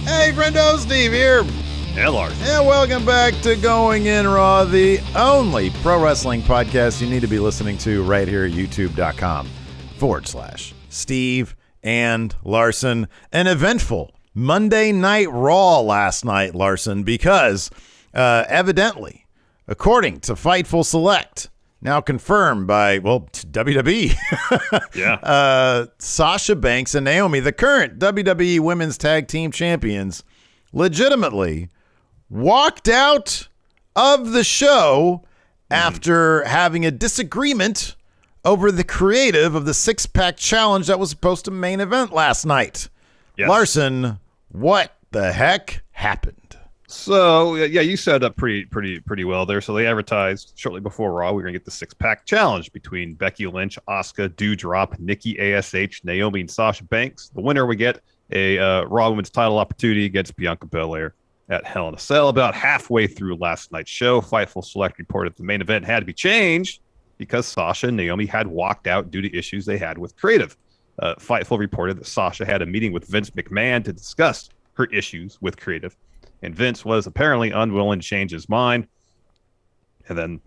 Hey, Friendo, Steve here. And Larson. And welcome back to Going In Raw, the only pro wrestling podcast you need to be listening to right here at youtube.com/Steve and Larson. An eventful Monday Night Raw last night, Larson, because evidently, according to Fightful Select, now confirmed by, WWE. Yeah. Sasha Banks and Naomi, the current WWE Women's Tag Team Champions, legitimately walked out of the show after having a disagreement over the creative of the six-pack challenge that was supposed to main event last night. Yes. Larson, what the heck happened? So, yeah, you set up pretty well there. So they advertised shortly before Raw, we were going to get the six-pack challenge between Becky Lynch, Asuka, Doudrop, Nikki ASH, Naomi, and Sasha Banks. The winner would get a Raw Women's title opportunity against Bianca Belair at Hell in a Cell. About halfway through last night's show, Fightful Select reported the main event had to be changed because Sasha and Naomi had walked out due to issues they had with creative. Fightful reported that Sasha had a meeting with Vince McMahon to discuss her issues with creative, and Vince was apparently unwilling to change his mind. And then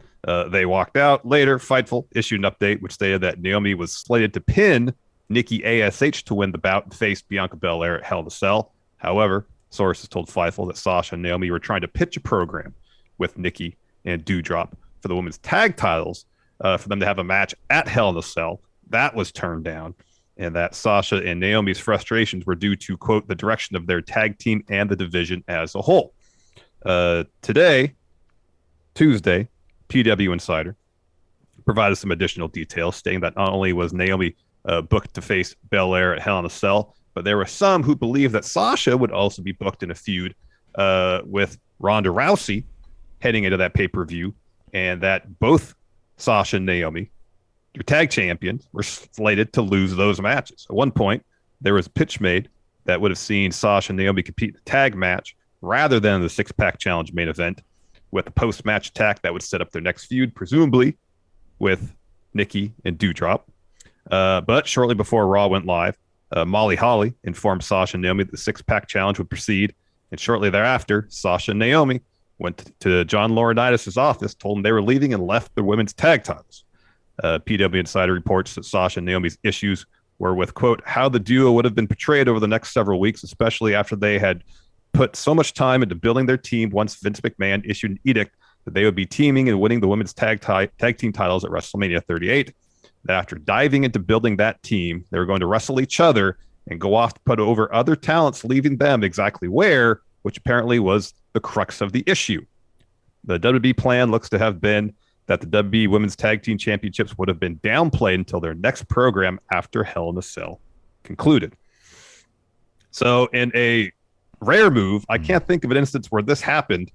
they walked out. Later, Fightful issued an update which stated that Naomi was slated to pin Nikki ASH to win the bout and face Bianca Belair at Hell in a Cell. However, sources told Fightful that Sasha and Naomi were trying to pitch a program with Nikki and Doudrop for the women's tag titles for them to have a match at Hell in a Cell. That was turned down, and that Sasha and Naomi's frustrations were due to, quote, the direction of their tag team and the division as a whole. Today, Tuesday, PW Insider provided some additional details, stating that not only was Naomi booked to face Belair at Hell in a Cell, but there were some who believed that Sasha would also be booked in a feud with Ronda Rousey heading into that pay-per-view, and that both Sasha and Naomi, your tag champions, were slated to lose those matches. At one point, there was a pitch made that would have seen Sasha and Naomi compete in a tag match rather than the six-pack challenge main event, with a post-match attack that would set up their next feud, presumably with Nikki and Doudrop. But shortly before Raw went live, Molly Holly informed Sasha and Naomi that the six-pack challenge would proceed, and shortly thereafter, Sasha and Naomi went to John Laurinaitis' office, told him they were leaving, and left the women's tag titles. PW Insider reports that Sasha and Naomi's issues were with, quote, how the duo would have been portrayed over the next several weeks, especially after they had put so much time into building their team once Vince McMahon issued an edict that they would be teaming and winning the women's tag team titles at WrestleMania 38. That after diving into building that team, they were going to wrestle each other and go off to put over other talents, leaving them exactly where, which apparently was the crux of the issue. The WWE plan looks to have been that the WWE Women's Tag Team Championships would have been downplayed until their next program after Hell in a Cell concluded. So in a rare move, I can't think of an instance where this happened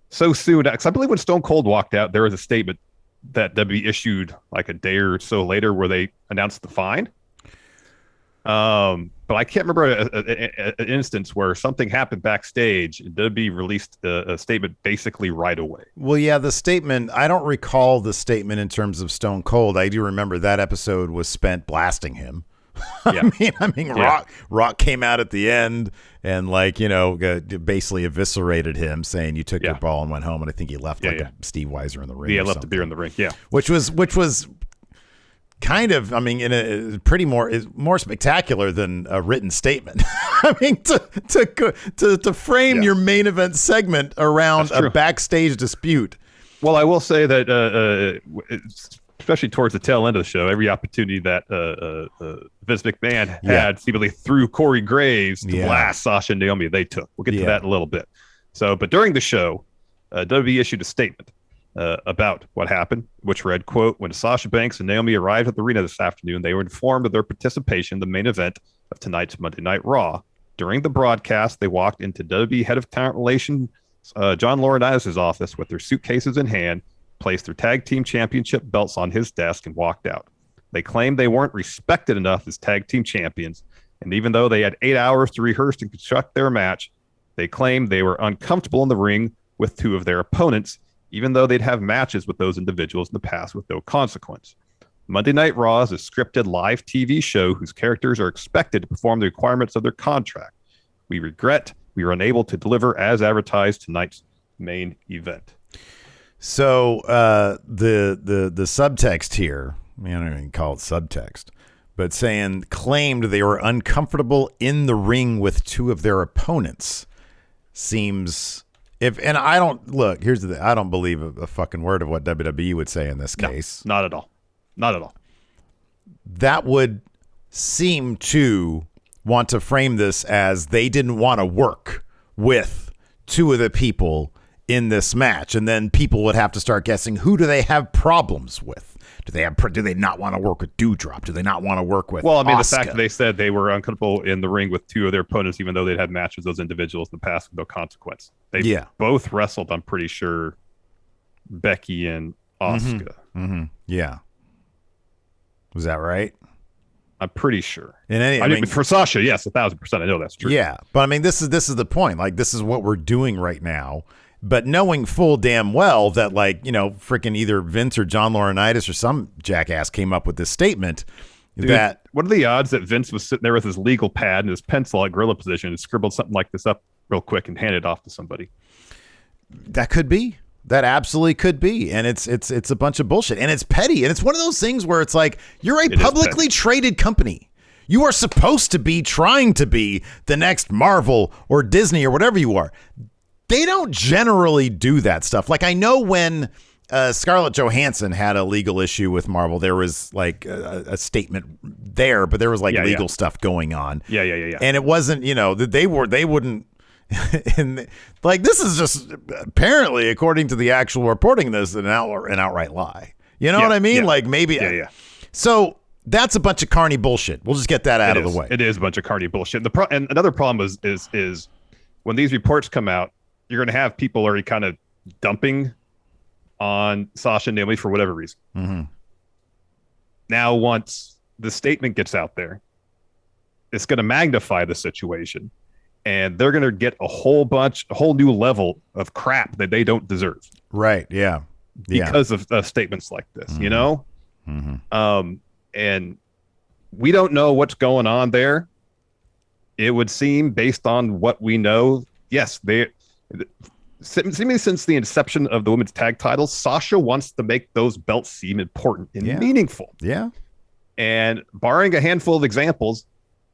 so soon. Because I believe when Stone Cold walked out, there was a statement that WWE issued like a day or so later where they announced the fine. But I can't remember an instance where something happened backstage and WWE released a statement basically right away. Well, yeah, the statement, I don't recall the statement in terms of Stone Cold. I do remember that episode was spent blasting him. Yeah. I mean, Yeah. Rock came out at the end and basically eviscerated him, saying you took your ball and went home. And I think he left a Steve Weiser in the ring. Yeah, left the beer in the ring. Yeah, which was kind of, in a pretty more spectacular than a written statement. I mean, to frame your main event segment around a backstage dispute. Well, I will say that especially towards the tail end of the show, every opportunity that Vince McMahon had seemingly through Corey Graves to blast Sasha and Naomi, they took. We'll get to that in a little bit. So, but during the show, WWE issued a statement about what happened, which read, quote, when Sasha Banks and Naomi arrived at the arena this afternoon, they were informed of their participation in the main event of tonight's Monday Night Raw. During the broadcast, they walked into WWE Head of Talent Relations John Laurinaitis' office with their suitcases in hand, placed their tag team championship belts on his desk, and walked out. They claimed they weren't respected enough as tag team champions, and even though they had 8 hours to rehearse and construct their match, they claimed they were uncomfortable in the ring with two of their opponents, even though they'd have matches with those individuals in the past with no consequence. Monday Night Raw is a scripted live TV show whose characters are expected to perform the requirements of their contract. We regret we were unable to deliver as advertised tonight's main event. So the subtext here, I don't even call it subtext, but claimed they were uncomfortable in the ring with two of their opponents seems and I don't look, here's the thing, I don't believe a fucking word of what WWE would say in this case. No, not at all. Not at all. That would seem to want to frame this as they didn't want to work with two of the people in this match, and then people would have to start guessing, who do they have problems with? Do they not want to work with Doudrop? Do they not want to work with Well, I mean, Asuka? the fact that they said they were uncomfortable in the ring with two of their opponents, even though they'd had matches with those individuals in the past with no consequence. They both wrestled, I'm pretty sure, Becky and Asuka. Mm-hmm. Yeah. Was that right? I'm pretty sure. I mean, for Sasha, yes, 1,000%. I know that's true. Yeah, but I mean, this is the point. Like, this is what we're doing right now. But knowing full damn well that, like, freaking either Vince or John Laurinaitis or some jackass came up with this statement. Dude, what are the odds that Vince was sitting there with his legal pad and his pencil at gorilla position and scribbled something like this up real quick and handed it off to somebody? That could be. That absolutely could be. And it's a bunch of bullshit. And it's petty. And it's one of those things where it's like, you're a publicly traded company. You are supposed to be trying to be the next Marvel or Disney or whatever you are. They don't generally do that stuff. Like, I know when Scarlett Johansson had a legal issue with Marvel, there was like a statement there, but there was like legal stuff going on. Yeah. And it wasn't, they wouldn't. And like, this is just apparently, according to the actual reporting, this is an outright lie. You know what I mean? Yeah. Like, maybe. Yeah. So that's a bunch of carny bullshit. We'll just get that out of the way. It is a bunch of carny bullshit. And another problem is when these reports come out, you're going to have people already kind of dumping on Sasha and Naomi for whatever reason. Mm-hmm. Now, once the statement gets out there, it's going to magnify the situation, and they're going to get a whole new level of crap that they don't deserve. Right. Yeah. Because of statements like this, Mm-hmm. And we don't know what's going on there. It would seem, based on what we know, yes, seemingly since the inception of the women's tag titles, Sasha wants to make those belts seem important and meaningful. Yeah. And barring a handful of examples,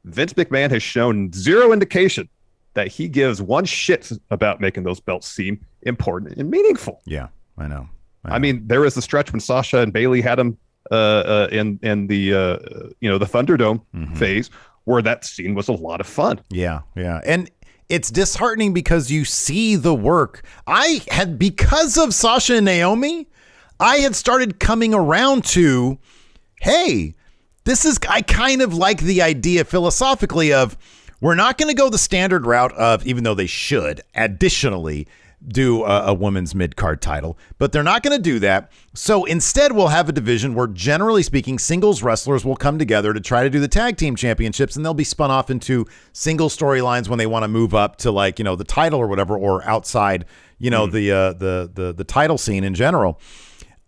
Vince McMahon has shown zero indication that he gives one shit about making those belts seem important and meaningful. Yeah, I know. I mean, there was the stretch when Sasha and Bayley had him in the Thunderdome phase, where that scene was a lot of fun. Yeah. And it's disheartening because you see the work. Because of Sasha and Naomi, I had started coming around to, hey, I kind of like the idea philosophically of, we're not going to go the standard route of, even though they should additionally do a women's mid-card title, but they're not going to do that. So instead, we'll have a division where, generally speaking, singles wrestlers will come together to try to do the tag team championships, and they'll be spun off into single storylines when they want to move up to, like, the title or whatever, or outside, the title scene in general.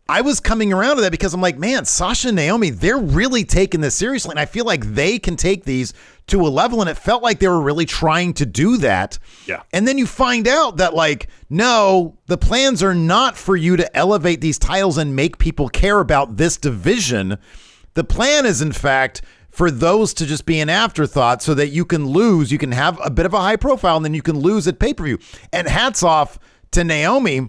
I was coming around to that because I'm like, man, Sasha and Naomi, they're really taking this seriously. And I feel like they can take these to a level. And it felt like they were really trying to do that. Yeah. And then you find out that, like, no, the plans are not for you to elevate these titles and make people care about this division. The plan is, in fact, for those to just be an afterthought so that you can lose. You can have a bit of a high profile and then you can lose at pay-per-view. And hats off to Naomi,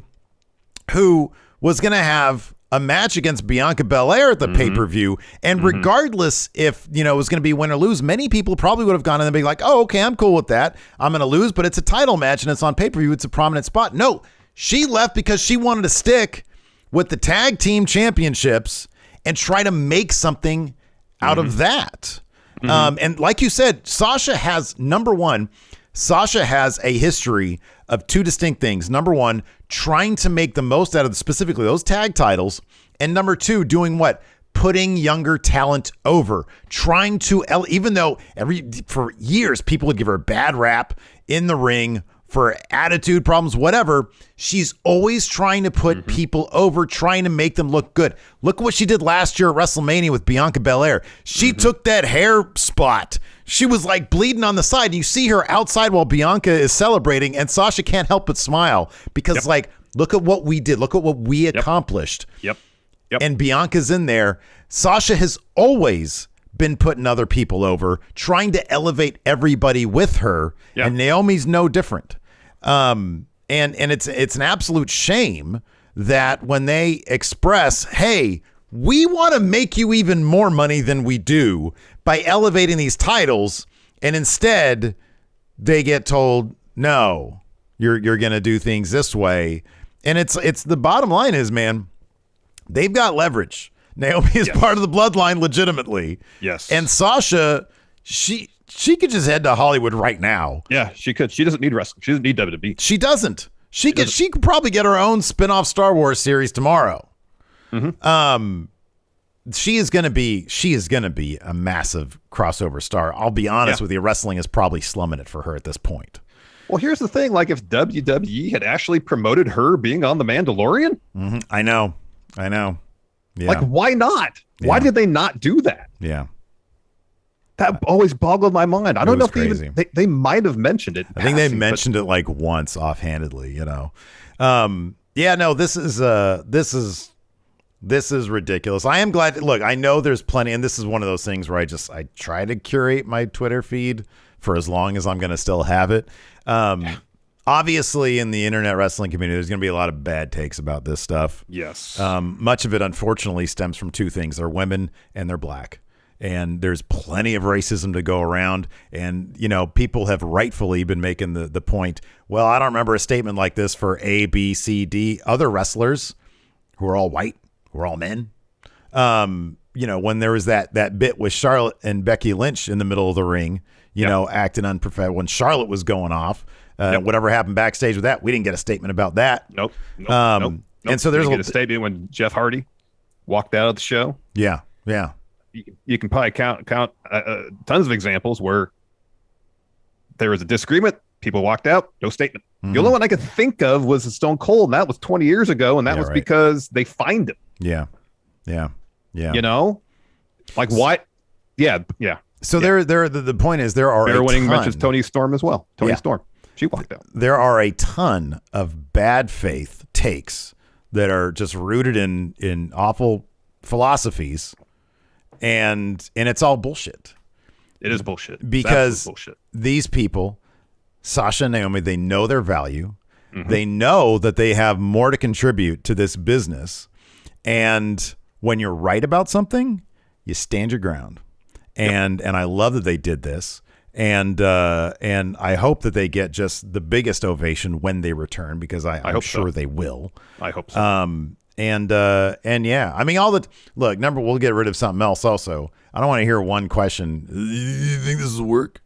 who was going to have a match against Bianca Belair at the pay-per-view. And regardless if, it was going to be win or lose, many people probably would have gone in and be like, oh, okay, I'm cool with that. I'm going to lose, but it's a title match and it's on pay-per-view. It's a prominent spot. No, she left because she wanted to stick with the tag team championships and try to make something out of that. And like you said, Sasha has, number one, Sasha has a history of two distinct things. Number one, trying to make the most out of specifically those tag titles. And number two, doing what? Putting younger talent over. Trying to, even though for years people would give her a bad rap in the ring for attitude problems, whatever, she's always trying to put people over, trying to make them look good. Look what she did last year at WrestleMania with Bianca Belair. She took that hair spot. She was like bleeding on the side. You see her outside while Bianca is celebrating, and Sasha can't help but smile because like, look at what we did. Look at what we accomplished. Yep. And Bianca's in there. Sasha has always been putting other people over, trying to elevate everybody with her. Yep. And Naomi's no different. And it's an absolute shame that when they express, hey, we want to make you even more money than we do by elevating these titles, and instead they get told, no, you're going to do things this way. And it's the bottom line is, man, they've got leverage. Naomi is part of the bloodline legitimately. Yes. And Sasha, she could just head to Hollywood right now. Yeah, she could. She doesn't need wrestling. She doesn't need WWE. She doesn't. She could probably get her own spin-off Star Wars series tomorrow. Mm-hmm. She is going to be a massive crossover star. I'll be honest with you, wrestling is probably slumming it for her at this point. Well, here's the thing. Like, if WWE had actually promoted her being on The Mandalorian. Mm-hmm. I know. Yeah. Like, why not? Yeah. Why did they not do that? Yeah. That always boggled my mind. I don't know if they might have mentioned it. I think they mentioned it like once offhandedly, you know. Yeah, no, this is ridiculous. I am glad. Look, I know there's plenty, and this is one of those things where I try to curate my Twitter feed for as long as I'm going to still have it. Obviously, in the internet wrestling community, there's going to be a lot of bad takes about this stuff. Yes. Much of it, unfortunately, stems from two things. They're women and they're black. And there's plenty of racism to go around. And, you know, people have rightfully been making the point, well, I don't remember a statement like this for A, B, C, D, other wrestlers who are all white, who are all men. You know, when there was that bit with Charlotte and Becky Lynch in the middle of the ring, you know, acting unprofessional, when Charlotte was going off, whatever happened backstage with that, we didn't get a statement about that. Nope. And so there's a statement when Jeff Hardy walked out of the show. Yeah. You can probably count tons of examples where there was a disagreement, people walked out, no statement. The only one I could think of was Stone Cold, and that was 20 years ago, and that was because they fined him. Yeah. You know, like what? Yeah. So the point is there are winning mentions Tony Storm as well. Tony Storm, she walked out. There are a ton of bad faith takes that are just rooted in awful philosophies. And it's all bullshit. It is bullshit. Because bullshit. These people, Sasha and Naomi, they know their value. Mm-hmm. They know that they have more to contribute to this business. And when you're right about something, you stand your ground. And I love that they did this. And I hope that they get just the biggest ovation when they return, because I'm sure they will. I hope so. And yeah, I mean, we'll get rid of something else also. I don't want to hear one question. You think this is work?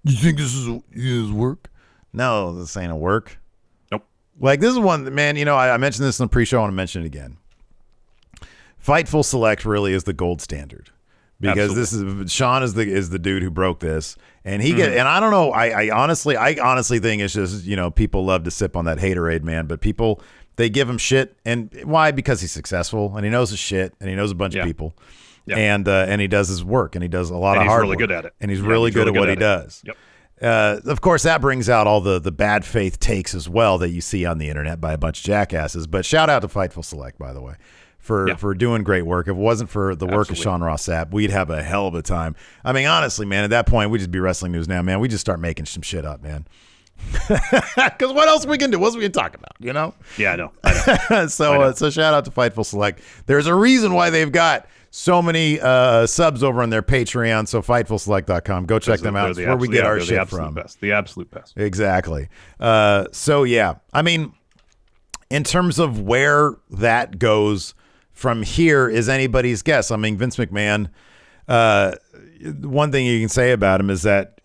You think this is work? No, this ain't a work. Nope. Like, this is one, man, you know, I mentioned this in the pre-show. I want to mention it again. Fightful Select really is the gold standard, because Sean is the dude who broke this, and and I don't know. I honestly think it's just, you know, people love to sip on that haterade, man, but people, they give him shit. And why? Because he's successful and he knows his shit and he knows a bunch of people. Yeah. And he does his work and he does a lot of hard work. He's really good at it. And he's really good at what he does. Yep. Of course, that brings out all the bad faith takes as well that you see on the internet by a bunch of jackasses. But shout out to Fightful Select, by the way, for doing great work. If it wasn't for the work of Sean Ross Sapp, we'd have a hell of a time. I mean, honestly, man, at that point, we'd just be Wrestling News Now, man. We just start making some shit up, man. Because what else we can do? What else we can talk about, you know? Yeah, I know. So shout out to Fightful Select. There's a reason why they've got so many subs over on their Patreon. So fightfulselect.com. Go check them out. It's where we get our shit from. The absolute best. Exactly. So yeah, I mean, in terms of where that goes from here is anybody's guess. I mean, Vince McMahon, one thing you can say about him is that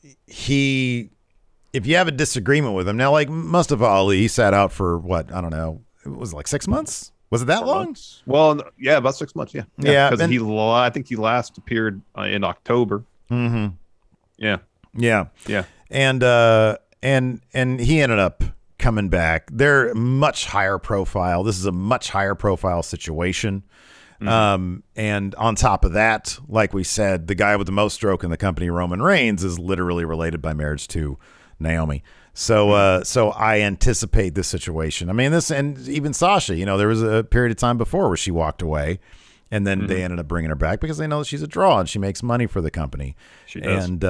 if you have a disagreement with him, now, like Mustafa Ali, he sat out for what? I don't know. It was like 6 months. Was it that long? Months. Well, yeah, about 6 months. Yeah. Because I think he last appeared in October. Mm-hmm. Yeah. And he ended up coming back. They're much higher profile. This is a much higher profile situation. And on top of that, like we said, the guy with the most stroke in the company, Roman Reigns, is literally related by marriage to Naomi. So so I anticipate this situation. I mean, this, and even Sasha, there was a period of time before where she walked away, and then they ended up bringing her back because they know that she's a draw and she makes money for the company. She does. And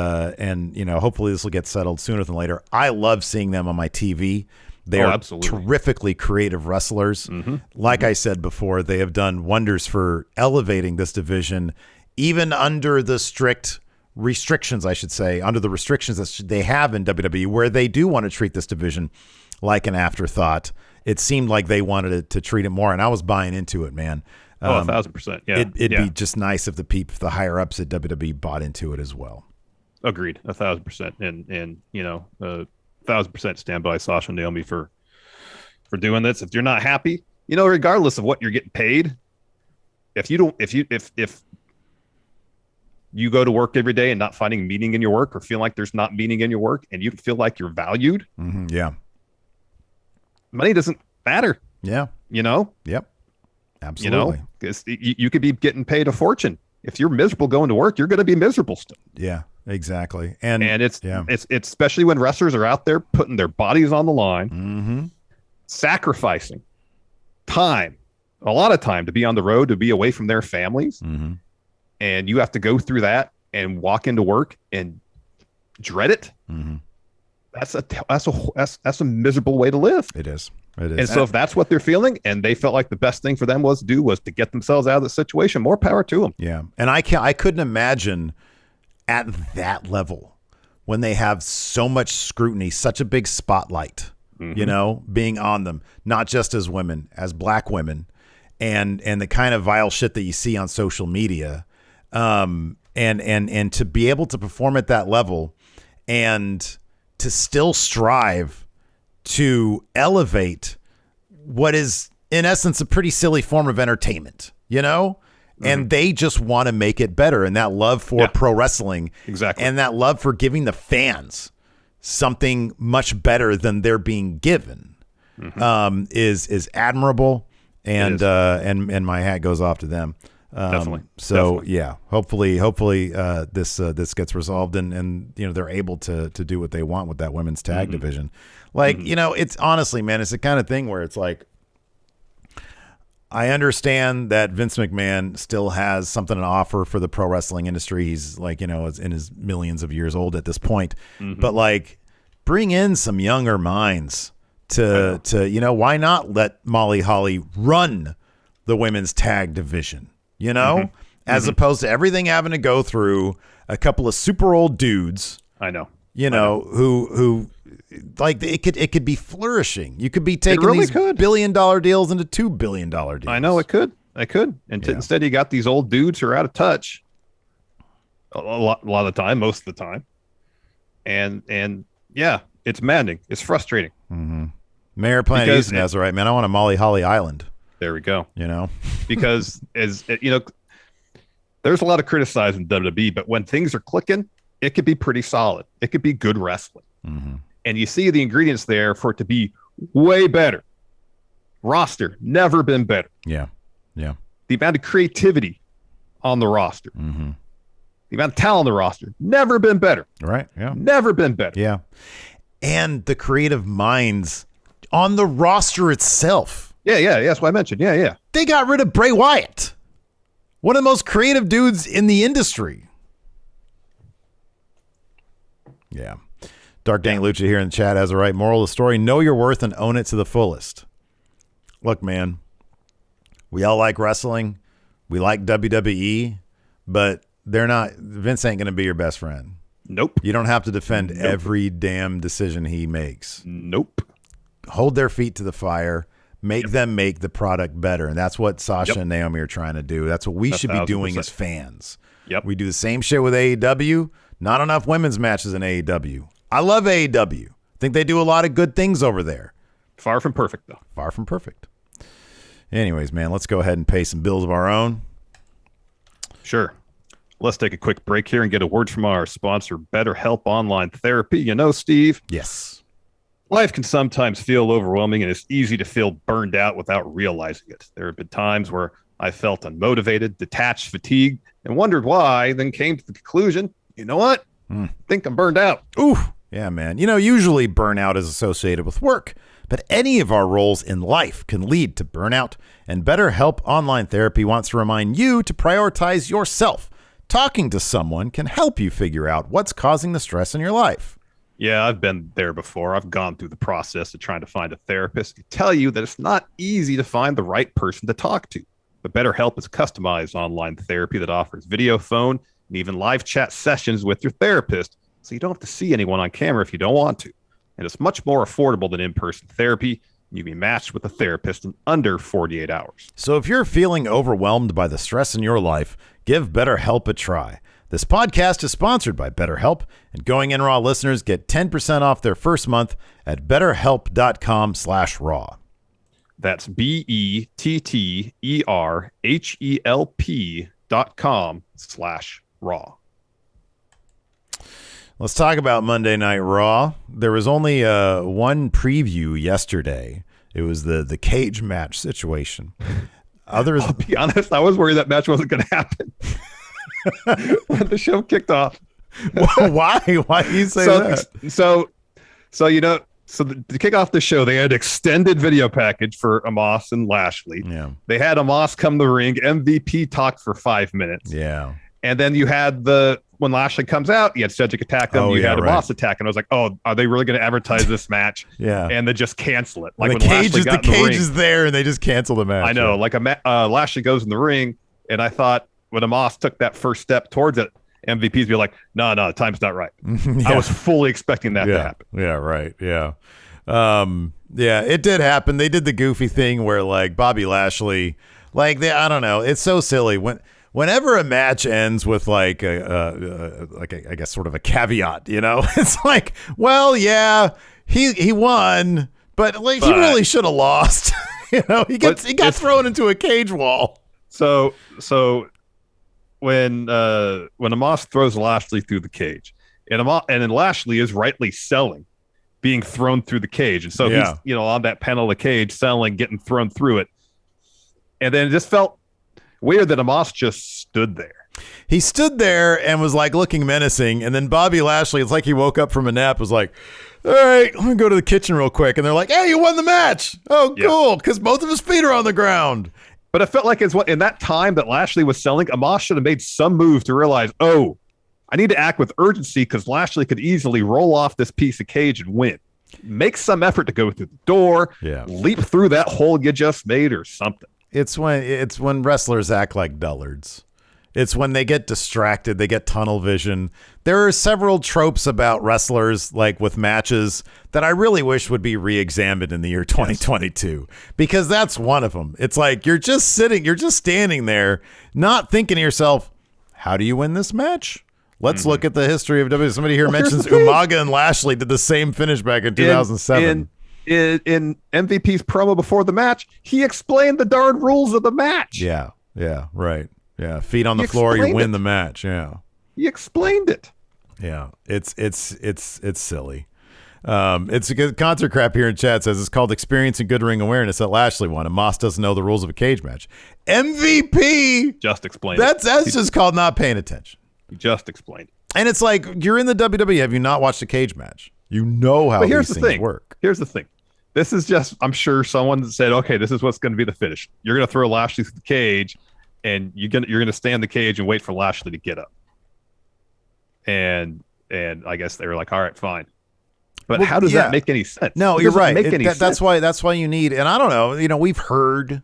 hopefully this will get settled sooner than later. I love seeing them on my TV. They are terrifically creative wrestlers. Like I said before, they have done wonders for elevating this division, even under the restrictions, I should say, under the restrictions that they have in WWE, where they do want to treat this division like an afterthought. It seemed like they wanted to treat it more, and I was buying into it, man. 1,000%. Yeah, it'd be just nice if the higher ups at WWE bought into it as well. Agreed, 1,000%, and 1,000% stand by Sasha and Naomi for doing this. If you're not happy, regardless of what you're getting paid, if you go to work every day and not finding meaning in your work, or feel like there's not meaning in your work, and you feel like you're valued, money doesn't matter. Yeah. Yep. Absolutely. Because you could be getting paid a fortune. If you're miserable going to work, you're going to be miserable still. Yeah, exactly. And it's especially when wrestlers are out there putting their bodies on the line, sacrificing time, a lot of time, to be on the road, to be away from their families. And you have to go through that and walk into work and dread it. That's a miserable way to live. It is. And so if that's what they're feeling, and they felt like the best thing for them was to get themselves out of the situation, more power to them. Yeah. And I couldn't imagine at that level, when they have so much scrutiny, such a big spotlight, being on them, not just as women, as black women, and the kind of vile shit that you see on social media. And to be able to perform at that level and to still strive to elevate what is in essence a pretty silly form of entertainment, and they just want to make it better. And that love for pro wrestling, exactly, and that love for giving the fans something much better than they're being given, is admirable. And my hat goes off to them. Definitely. Yeah, hopefully this gets resolved and they're able to do what they want with that women's tag division. Like, it's honestly, man, it's the kind of thing where it's like, I understand that Vince McMahon still has something to offer for the pro wrestling industry. He's like, is in his millions of years old at this point, but like, bring in some younger minds to why not let Molly Holly run the women's tag division? As opposed to everything having to go through a couple of super old dudes. I know. Who like it could be flourishing. You could be taking these $1 billion deals into $2 billion deals. I know it could. Instead, you got these old dudes who are out of touch. A lot of the time, most of the time, and yeah, it's maddening. It's frustrating. Mayor Planet Houston has it right, man. I want a Molly Holly Island. There we go. Because there's a lot of criticizing WWE, but when things are clicking, it could be pretty solid. It could be good wrestling. And you see the ingredients there for it to be way better. Roster, never been better. Yeah. The amount of creativity on the roster. The amount of talent on the roster, never been better. Right, yeah. Never been better. Yeah. And the creative minds on the roster itself. Yeah, that's what I mentioned. Yeah. They got rid of Bray Wyatt, one of the most creative dudes in the industry. Yeah. Dark Dank Lucha here in the chat has the right moral of the story. Know your worth and own it to the fullest. Look, man, we all like wrestling. We like WWE, but Vince ain't going to be your best friend. Nope. You don't have to defend every damn decision he makes. Nope. Hold their feet to the fire. Make them make the product better. And that's what Sasha and Naomi are trying to do. That's what we should be doing as fans. We do the same shit with AEW. Not enough women's matches in AEW. I love AEW. Think they do a lot of good things over there. Far from perfect, though. Far from perfect. Anyways, man, let's go ahead and pay some bills of our own. Sure. Let's take a quick break here and get a word from our sponsor, BetterHelp Online Therapy. Steve? Yes. Life can sometimes feel overwhelming, and it's easy to feel burned out without realizing it. There have been times where I felt unmotivated, detached, fatigued, and wondered why, then came to the conclusion, you know what? I think I'm burned out. Ooh, yeah, man. Usually burnout is associated with work, but any of our roles in life can lead to burnout, and BetterHelp Online Therapy wants to remind you to prioritize yourself. Talking to someone can help you figure out what's causing the stress in your life. Yeah, I've been there before. I've gone through the process of trying to find a therapist. I tell you that it's not easy to find the right person to talk to. But BetterHelp is customized online therapy that offers video, phone, and even live chat sessions with your therapist, so you don't have to see anyone on camera if you don't want to. And it's much more affordable than in-person therapy. You can be matched with a therapist in under 48 hours. So if you're feeling overwhelmed by the stress in your life, give BetterHelp a try. This podcast is sponsored by BetterHelp, and Going In Raw listeners get 10% off their first month at betterhelp.com/raw. That's BetterHelp.com/raw. Let's talk about Monday Night Raw. There was only one preview yesterday. It was the cage match situation. I'll be honest, I was worried that match wasn't going to happen when the show kicked off. Why? Why do you say that? So to kick off the show, they had extended video package for Amos and Lashley. Yeah. They had Amos come to the ring. MVP talked for 5 minutes. Yeah. And then you had when Lashley comes out, you had Cedric attack him. You had Amos attack, and I was like, "Oh, are they really going to advertise this match?" Yeah. And they just cancel it. Like the cage is there, and they just cancel the match. I know. Like Lashley goes in the ring, and I thought when Amos took that first step towards it, MVP's be like, no, the time's not right. Yeah. I was fully expecting that to happen. Yeah, right. Yeah. Yeah, it did happen. They did the goofy thing where like Bobby Lashley, I don't know. It's so silly whenever a match ends with I guess sort of a caveat, it's like, well, yeah, he won, but he really should have lost. He got thrown into a cage wall. So when Amos throws Lashley through the cage, and then Lashley is rightly selling being thrown through the cage, and so he's on that panel of the cage selling, getting thrown through it, and then it just felt weird that Amos just stood there. He stood there and was like looking menacing, and then Bobby Lashley, it's like he woke up from a nap, was like, all right, I'm gonna go to the kitchen real quick, and they're like, hey, you won the match. Oh, cool, because both of his feet are on the ground. But it felt like in that time that Lashley was selling, Amos should have made some move to realize, oh, I need to act with urgency because Lashley could easily roll off this piece of cage and win. Make some effort to go through the door, leap through that hole you just made or something. It's when wrestlers act like dullards. It's when they get distracted, they get tunnel vision. There are several tropes about wrestlers, like with matches, that I really wish would be re-examined in the year 2022, because that's one of them. It's like you're just standing there, not thinking to yourself, how do you win this match? Let's look at the history of WWE. Somebody here mentions Umaga and Lashley did the same finish back in 2007. In MVP's promo before the match, he explained the darn rules of the match. Yeah, right. Yeah, feet on the floor, you win the match. Yeah, he explained it. Yeah, it's silly. It's a good concert crap here in chat says it's called experiencing good ring awareness that Lashley won. And Moss doesn't know the rules of a cage match. MVP just explained. That's just called not paying attention. He just explained. And it's like you're in the WWE. Have you not watched a cage match? You know how these things work. Here's the thing. This is just, I'm sure someone said, okay, this is what's going to be the finish. You're going to throw Lashley through the cage, and you're going to stay in the cage and wait for Lashley to get up. And I guess they were like, all right, fine. But how does that make any sense? No, you're right. That's why you need, and I don't know, we've heard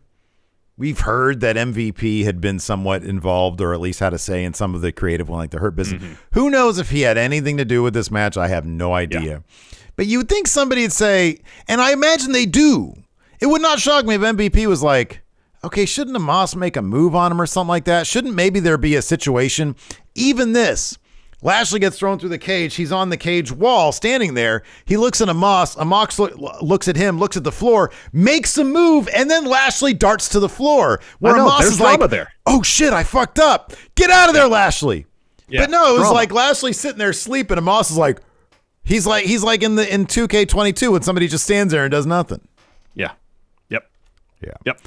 that MVP had been somewhat involved, or at least had a say in some of the creative one, like the Hurt Business. Mm-hmm. Who knows if he had anything to do with this match? I have no idea. Yeah. But you would think somebody would say, and I imagine they do. It would not shock me if MVP was like, okay, shouldn't Amos make a move on him or something like that? Shouldn't maybe there be a situation? Even this. Lashley gets thrown through the cage. He's on the cage wall, standing there. He looks at Amos. Amos looks at him, looks at the floor, makes a move, and then Lashley darts to the floor. Where Amos is like, oh shit, I fucked up. Get out of there, Lashley. Yeah, but no, it was like Lashley sitting there sleeping. Amos is like, he's like in 2K22 when somebody just stands there and does nothing. Yeah. Yep. Yep.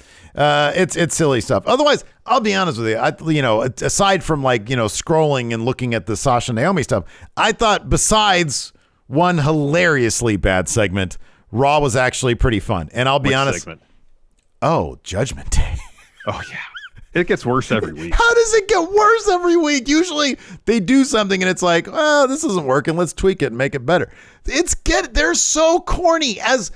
It's silly stuff. Otherwise, I'll be honest with you. Aside from scrolling and looking at the Sasha Naomi stuff, I thought besides one hilariously bad segment, Raw was actually pretty fun. And I'll be honest. Segment? Oh, Judgment Day. Oh yeah. It gets worse every week. How does it get worse every week? Usually they do something and it's like, oh, this isn't working. Let's tweak it and make it better. They're so corny. As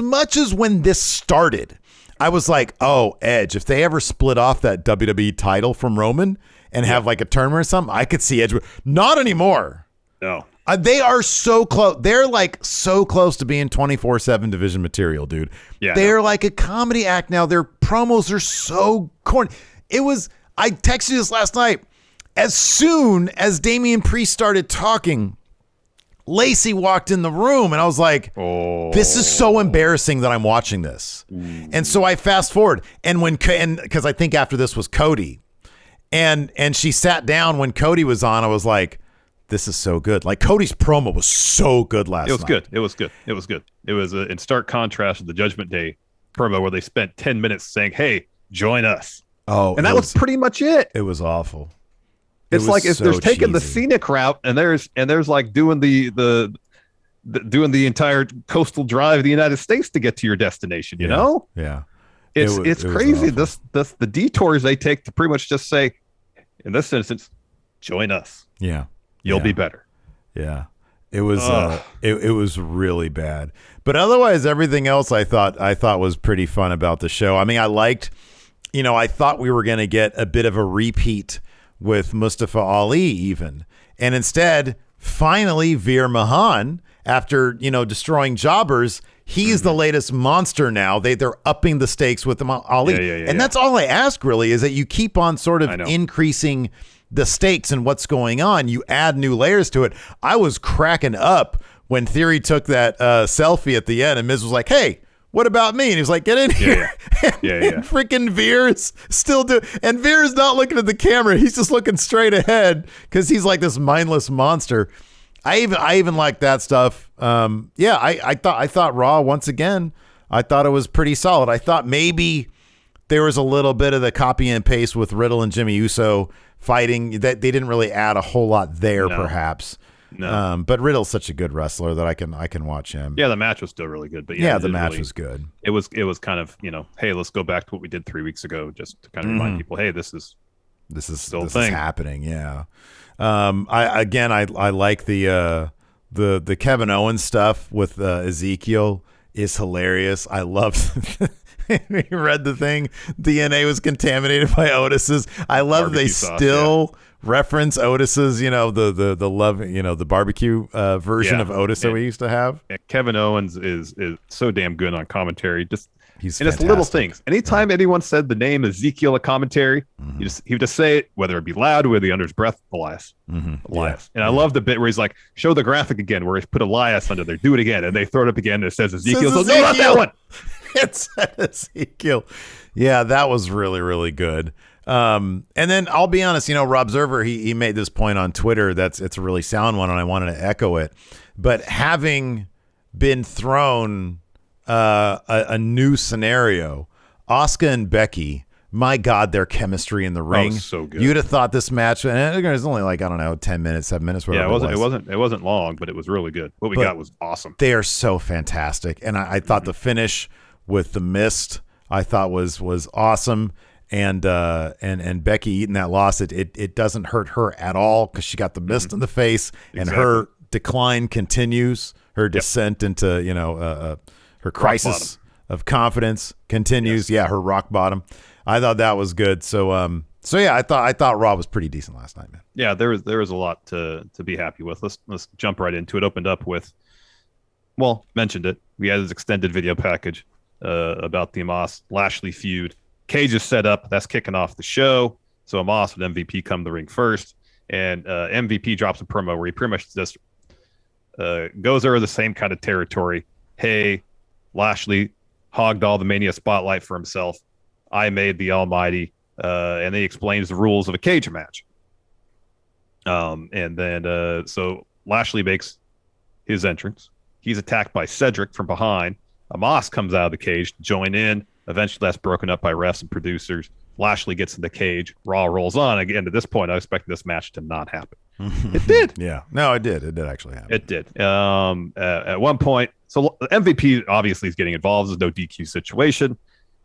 much as when this started, I was like, oh, Edge, if they ever split off that WWE title from Roman and have like a tournament or something, I could see Edge. Not anymore. No. They are so close. They're like so close to being 24/7 division material, dude. Yeah, they're like a comedy act now. Their promos are so corny. I texted you this last night. As soon as Damian Priest started talking, Lacey walked in the room and I was like, this is so embarrassing that I'm watching this. And so I fast forward and because I think after this was Cody and she sat down when Cody was on, I was like, this is so good. Like Cody's promo was so good last night. It was good. It was in stark contrast to the Judgment Day promo where they spent 10 minutes saying, hey, join us. Oh, and that was pretty much it. It was awful. It's like if there's taking the scenic route and there's like doing the entire coastal drive of the United States to get to your destination, you know? Yeah. It's crazy. The detours they take to pretty much just say, in this instance, join us. Yeah. You'll be better. Yeah. It was it was really bad. But otherwise everything else I thought was pretty fun about the show. I mean, I thought we were going to get a bit of a repeat with Mustafa Ali even. And instead, finally, Veer Mahan, after, destroying jobbers, he's the latest monster now. They're upping the stakes with Ali. And that's all I ask, really, is that you keep on sort of increasing the stakes and what's going on. You add new layers to it. I was cracking up when Theory took that selfie at the end and Miz was like, hey, what about me? And he was like, get in here. And freaking Veer's still and Veer's not looking at the camera. He's just looking straight ahead because he's like this mindless monster. I even like that stuff. I thought Raw, once again, I thought it was pretty solid. I thought maybe there was a little bit of the copy and paste with Riddle and Jimmy Uso fighting that they didn't really add a whole lot there, perhaps. No. But Riddle's such a good wrestler that I can watch him. Yeah, the match was still really good. But the match was good. It was kind of, hey, let's go back to what we did 3 weeks ago, just to kind of remind people, hey, this is still this is happening. Yeah. I like the Kevin Owens stuff with Ezekiel is hilarious. I love. You read the thing. DNA was contaminated by Otis's. I love barbecue they sauce, still reference Otis's. The love. The barbecue version of Otis that we used to have. Kevin Owens is so damn good on commentary. He's and fantastic. It's little things. Anytime anyone said the name Ezekiel at commentary, he would just say it, whether it be loud or whether be under his breath, Elias. Elias. And I love the bit where he's like, show the graphic again, where he's put Elias under there. Do it again. And they throw it up again and it says Ezekiel. So, no, not that one. It said Ezekiel. Yeah, that was really, really good. And then I'll be honest, Rob Zerver, he made this point on Twitter. It's a really sound one, and I wanted to echo it. But having been thrown a new scenario, Asuka and Becky, my God, their chemistry in the ring. So good. You'd have thought this match, and it was only 10 minutes, 7 minutes. Yeah, it wasn't long, but it was really good. What we got was awesome. They are so fantastic, and I thought the finish with the mist, I thought was awesome. And Becky eating that loss, it doesn't hurt her at all because she got the mist in the face, and her decline continues. Her descent into her crisis of confidence continues. Yes. Yeah, her rock bottom. I thought that was good. So yeah, I thought Raw was pretty decent last night, man. Yeah, there was a lot to be happy with. Let's jump right into it. Opened up with, mentioned it. We had this extended video package about the Amos Lashley feud. Cage is set up. That's kicking off the show. So Amos and MVP come to the ring first, and MVP drops a promo where he pretty much just goes over the same kind of territory. Hey, Lashley hogged all the Mania spotlight for himself. I made the Almighty, and he explains the rules of a cage match. And then so Lashley makes his entrance. He's attacked by Cedric from behind. Amos comes out of the cage to join in. Eventually, that's broken up by refs and producers. Lashley gets in the cage. Raw rolls on. Again, at this point, I expected this match to not happen. It did. Yeah. No, it did. It did actually happen. It did. At one point, so MVP obviously is getting involved. There's no DQ situation.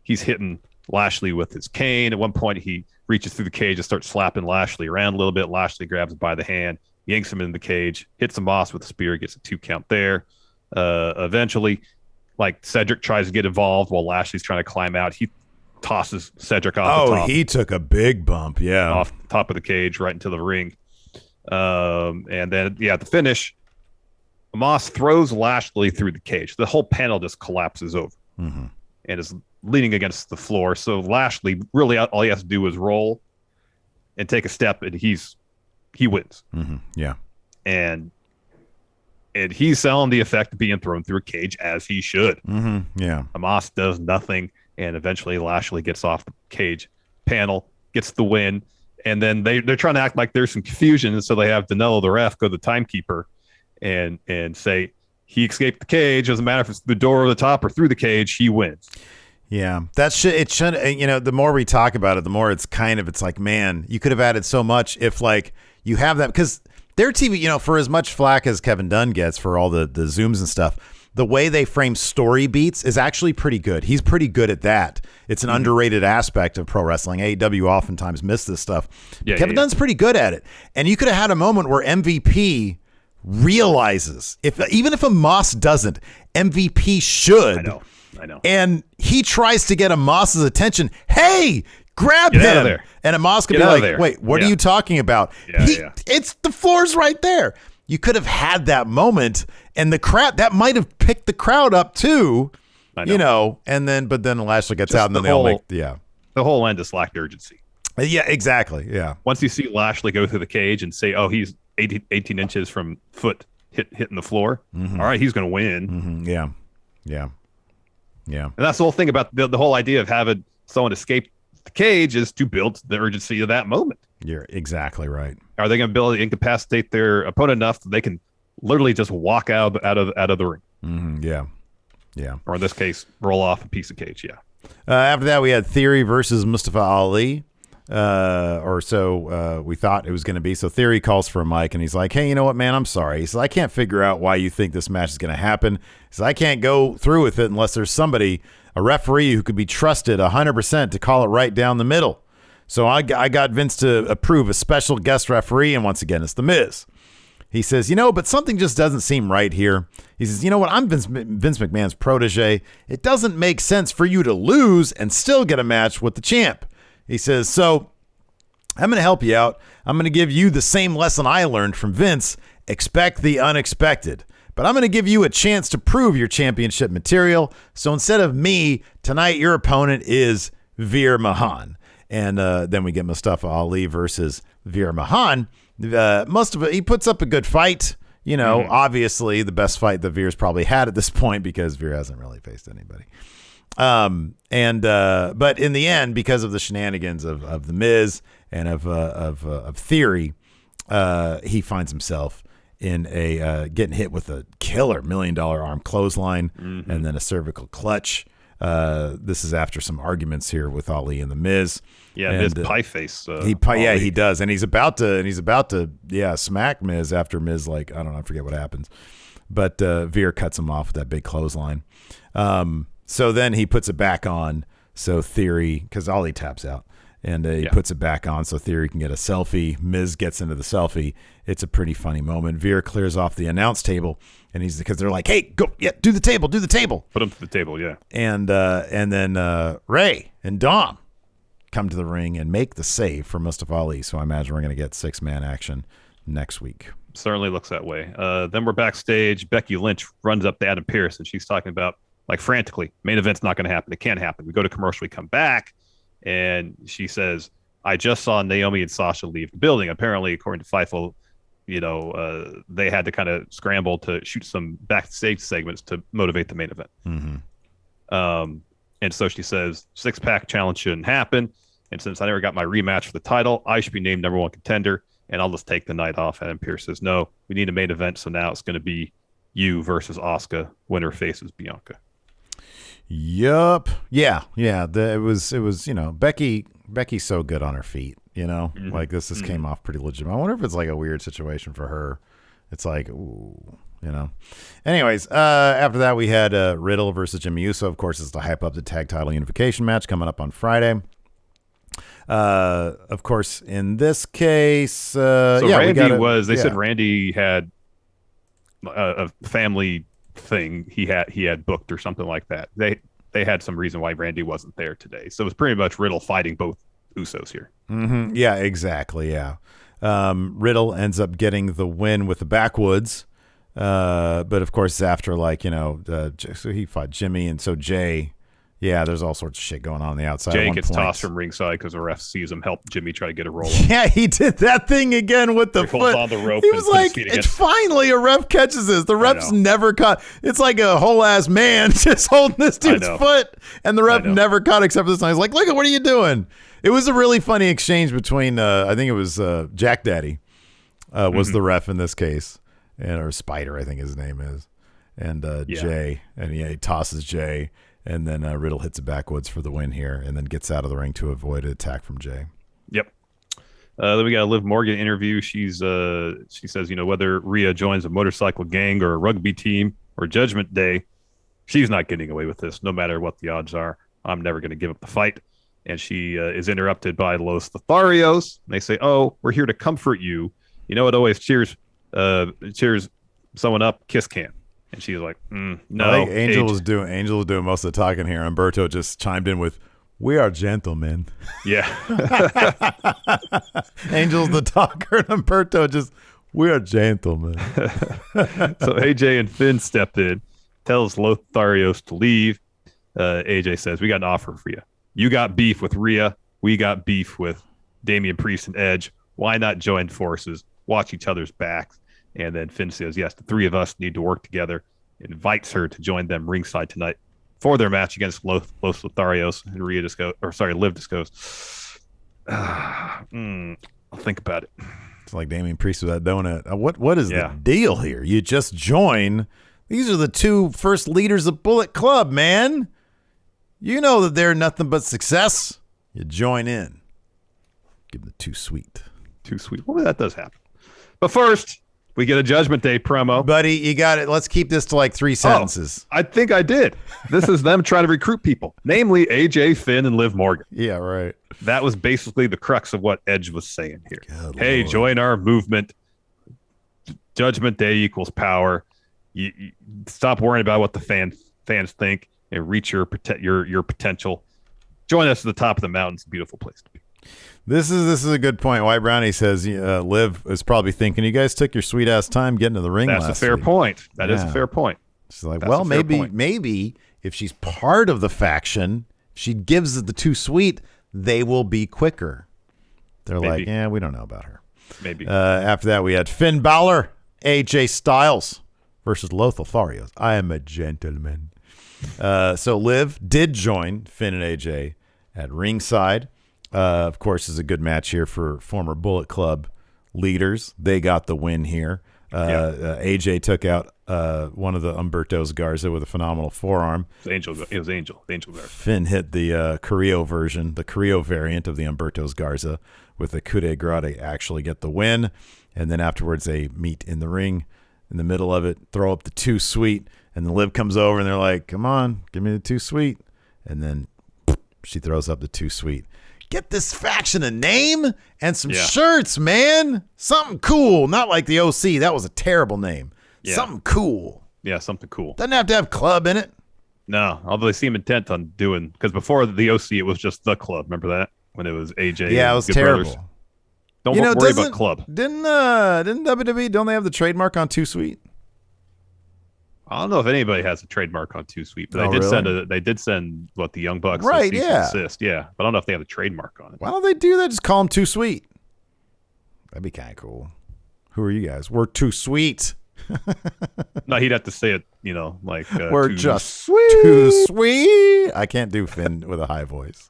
He's hitting Lashley with his cane. At one point, he reaches through the cage and starts slapping Lashley around a little bit. Lashley grabs him by the hand, yanks him in the cage, hits Amos with a spear, gets a 2 count there. Eventually, like Cedric tries to get involved while Lashley's trying to climb out. He tosses Cedric off the top. He took a big bump, yeah. Off the top of the cage right into the ring. And then, at the finish, Amos throws Lashley through the cage. The whole panel just collapses over and is leaning against the floor. So Lashley, really all he has to do is roll and take a step, and he wins. Yeah. And he's selling the effect of being thrown through a cage, as he should. Yeah. Amos does nothing, and eventually Lashley gets off the cage panel, gets the win, and then they're trying to act like there's some confusion, and so they have Danilo, the ref, go to the timekeeper and say he escaped the cage. Doesn't matter if it's the door or the top or through the cage, he wins. Yeah, it should. The more we talk about it, the more it's like, man, you could have added so much if like you have that, because their TV, for as much flack as Kevin Dunn gets for all the zooms and stuff, the way they frame story beats is actually pretty good. He's pretty good at that. It's an underrated aspect of pro wrestling. AEW oftentimes miss this stuff. Kevin Dunn's pretty good at it. And you could have had a moment where MVP realizes, even if Amos doesn't, MVP should. I know. And he tries to get Amos's attention. Hey, grab him. Out of there. And Amos could be like, wait, what are you talking about? It's the floor's right there. You could have had that moment, and the crowd, that might have picked the crowd up too, but then Lashley gets out, and then they all make, the whole end is lacked urgency. Yeah, exactly. Yeah. Once you see Lashley go through the cage and say, oh, he's 18 inches from foot hitting the floor. All right, he's going to win. Yeah. And that's the whole thing about the whole idea of having someone escape the cage is to build the urgency of that moment. You're exactly right. Are they going to be able to incapacitate their opponent enough that they can literally just walk out of the ring? Yeah. Or in this case, roll off a piece of cage. Yeah. After that, we had Theory versus Mustafa Ali, or so we thought it was going to be. So Theory calls for a mic, and he's like, "Hey, you know what, man? I'm sorry." He says, "I can't figure out why you think this match is going to happen." He says, "I can't go through with it unless there's somebody, a referee who could be trusted 100% to call it right down the middle." So I got Vince to approve a special guest referee, and once again, it's The Miz. He says, but something just doesn't seem right here. He says, you know what? I'm Vince McMahon's protege. It doesn't make sense for you to lose and still get a match with the champ. He says, so I'm going to help you out. I'm going to give you the same lesson I learned from Vince. Expect the unexpected. But I'm going to give you a chance to prove your championship material. So instead of me, tonight your opponent is Veer Mahan. And then we get Mustafa Ali versus Veer Mahan. He puts up a good fight. Obviously the best fight that Veer's probably had at this point, because Veer hasn't really faced anybody. But in the end, because of the shenanigans of The Miz and of Theory, he finds himself in getting hit with a killer $1 million arm clothesline and then a cervical clutch. This is after some arguments here with Ali and The Miz. Yeah, Miz pie face. He does, and he's about to smack Miz after Miz, I forget what happens, but Veer cuts him off with that big clothesline. So then he puts it back on, so Theory, because Ali taps out, and he puts it back on so Theory can get a selfie. Miz gets into the selfie. It's a pretty funny moment. Veer clears off the announce table, and because they're like, hey, go, do the table. Put him to the table, yeah. And then Ray and Dom come to the ring and make the save for Mustafa Ali. So I imagine we're going to get 6-man action next week. Certainly looks that way. Then we're backstage. Becky Lynch runs up to Adam Pearce, and she's talking about, frantically, main event's not going to happen. It can't happen. We go to commercial. We come back, and she says, I just saw Naomi and Sasha leave the building. Apparently, according to Fightful, they had to kind of scramble to shoot some backstage segments to motivate the main event. And so she says, 6-pack challenge shouldn't happen. And since I never got my rematch for the title, I should be named number 1 contender, and I'll just take the night off. Adam Pearce says, no, we need a main event. So now it's going to be you versus Asuka. Winner faces Bianca. Yup. Yeah. It was. Becky's so good on her feet. Like this came off pretty legitimate. I wonder if it's like a weird situation for her. It's like, ooh. Anyways, after that we had Riddle versus Jimmy Uso. Of course, it's to hype up the tag title unification match coming up on Friday. Of course, in this case, Randy said Randy had a family thing he had booked or something like that. They had some reason why Randy wasn't there today. So it was pretty much Riddle fighting both Usos here. Mm-hmm. Yeah, exactly. Yeah. Riddle ends up getting the win with the backwoods. But of course, after so he fought Jimmy, and so Jay. Yeah, there's all sorts of shit going on the outside. Jay gets tossed from ringside because the ref sees him help Jimmy try to get a roll. Yeah, he did that thing again with the foot. On the rope. He was like, "It's finally a ref catches this." The ref's never caught. It's like a whole ass man just holding this dude's foot, and the ref never caught except for this time. He's like, "Look, what are you doing?" It was a really funny exchange between. I think it was Jack Daddy was the ref in this case, or Spider, I think his name is, and Jay, and he tosses Jay. And then Riddle hits it backwoods for the win here, and then gets out of the ring to avoid an attack from Jay. Yep. Then we got a Liv Morgan interview. She says, whether Rhea joins a motorcycle gang or a rugby team or Judgment Day, she's not getting away with this, no matter what the odds are. I'm never going to give up the fight. And she is interrupted by Los Lotharios. They say, "Oh, we're here to comfort you. It always cheers someone up, kiss can." And she's like, "No." I think Angel was doing most of the talking here. Umberto just chimed in with, "We are gentlemen." Yeah. Angel's the talker, and Umberto just, "We are gentlemen." So AJ and Finn step in, tells Lotharios to leave. AJ says, "We got an offer for you. You got beef with Rhea. We got beef with Damian Priest and Edge. Why not join forces, watch each other's backs?" And then Finn says, "Yes, the three of us need to work together." Invites her to join them ringside tonight for their match against Los Lotharios. And Liv just goes, "I'll think about it." It's like Damian Priest with that donut. What is the deal here? You just join. These are the two first leaders of Bullet Club, man. You know that they're nothing but success. You join in. Give them the too sweet. Too sweet. Well, that does happen. But first, we get a Judgment Day promo. Buddy, you got it. Let's keep this to like 3 sentences. I think I did. This is them trying to recruit people, namely AJ, Finn, and Liv Morgan. Yeah, right. That was basically the crux of what Edge was saying here. Good hey, Lord. Join our movement. Judgment Day equals power. You stop worrying about what the fans think and reach your potential. Join us at the top of the mountain. It's a beautiful place to be. This is a good point. White Brownie says Liv is probably thinking, "You guys took your sweet ass time getting to the ring last week." That's a fair point. That is a fair point. She's like, well, maybe if she's part of the faction, she gives it the too sweet, they will be quicker. They're like, yeah, we don't know about her. Maybe. After that, we had Finn Balor, AJ Styles versus Lotharios. I am a gentleman. So Liv did join Finn and AJ at ringside. Of course, is a good match here for former Bullet Club leaders. They got the win here. AJ took out one of the Humberto's Garza with a phenomenal forearm. It was Angel Garza. Finn hit the Carrillo version, the Carrillo variant of the Humberto's Garza with the coup de grace to actually get the win. And then afterwards, they meet in the ring in the middle of it, throw up the too sweet, and the Liv comes over and they're like, "Come on, give me the too sweet." And then she throws up the too sweet. Get this faction a name and some shirts, man. Something cool. Not like the OC. That was a terrible name. Yeah. Something cool. Yeah, something cool. Doesn't have to have club in it. No, although they seem intent on doing, because before the OC, it was just the club. Remember that? When it was AJ. Yeah, it was terrible. Brothers. Don't worry about club. Didn't WWE, don't they have the trademark on Too Sweet? I don't know if anybody has a trademark on Too Sweet, but they did send what the Young Bucks, right? Assist, yeah. But I don't know if they have a trademark on it. Why don't they do that? Just call them Too Sweet. That'd be kind of cool. Who are you guys? We're Too Sweet. No, he'd have to say it, like we're just too sweet. I can't do Finn with a high voice.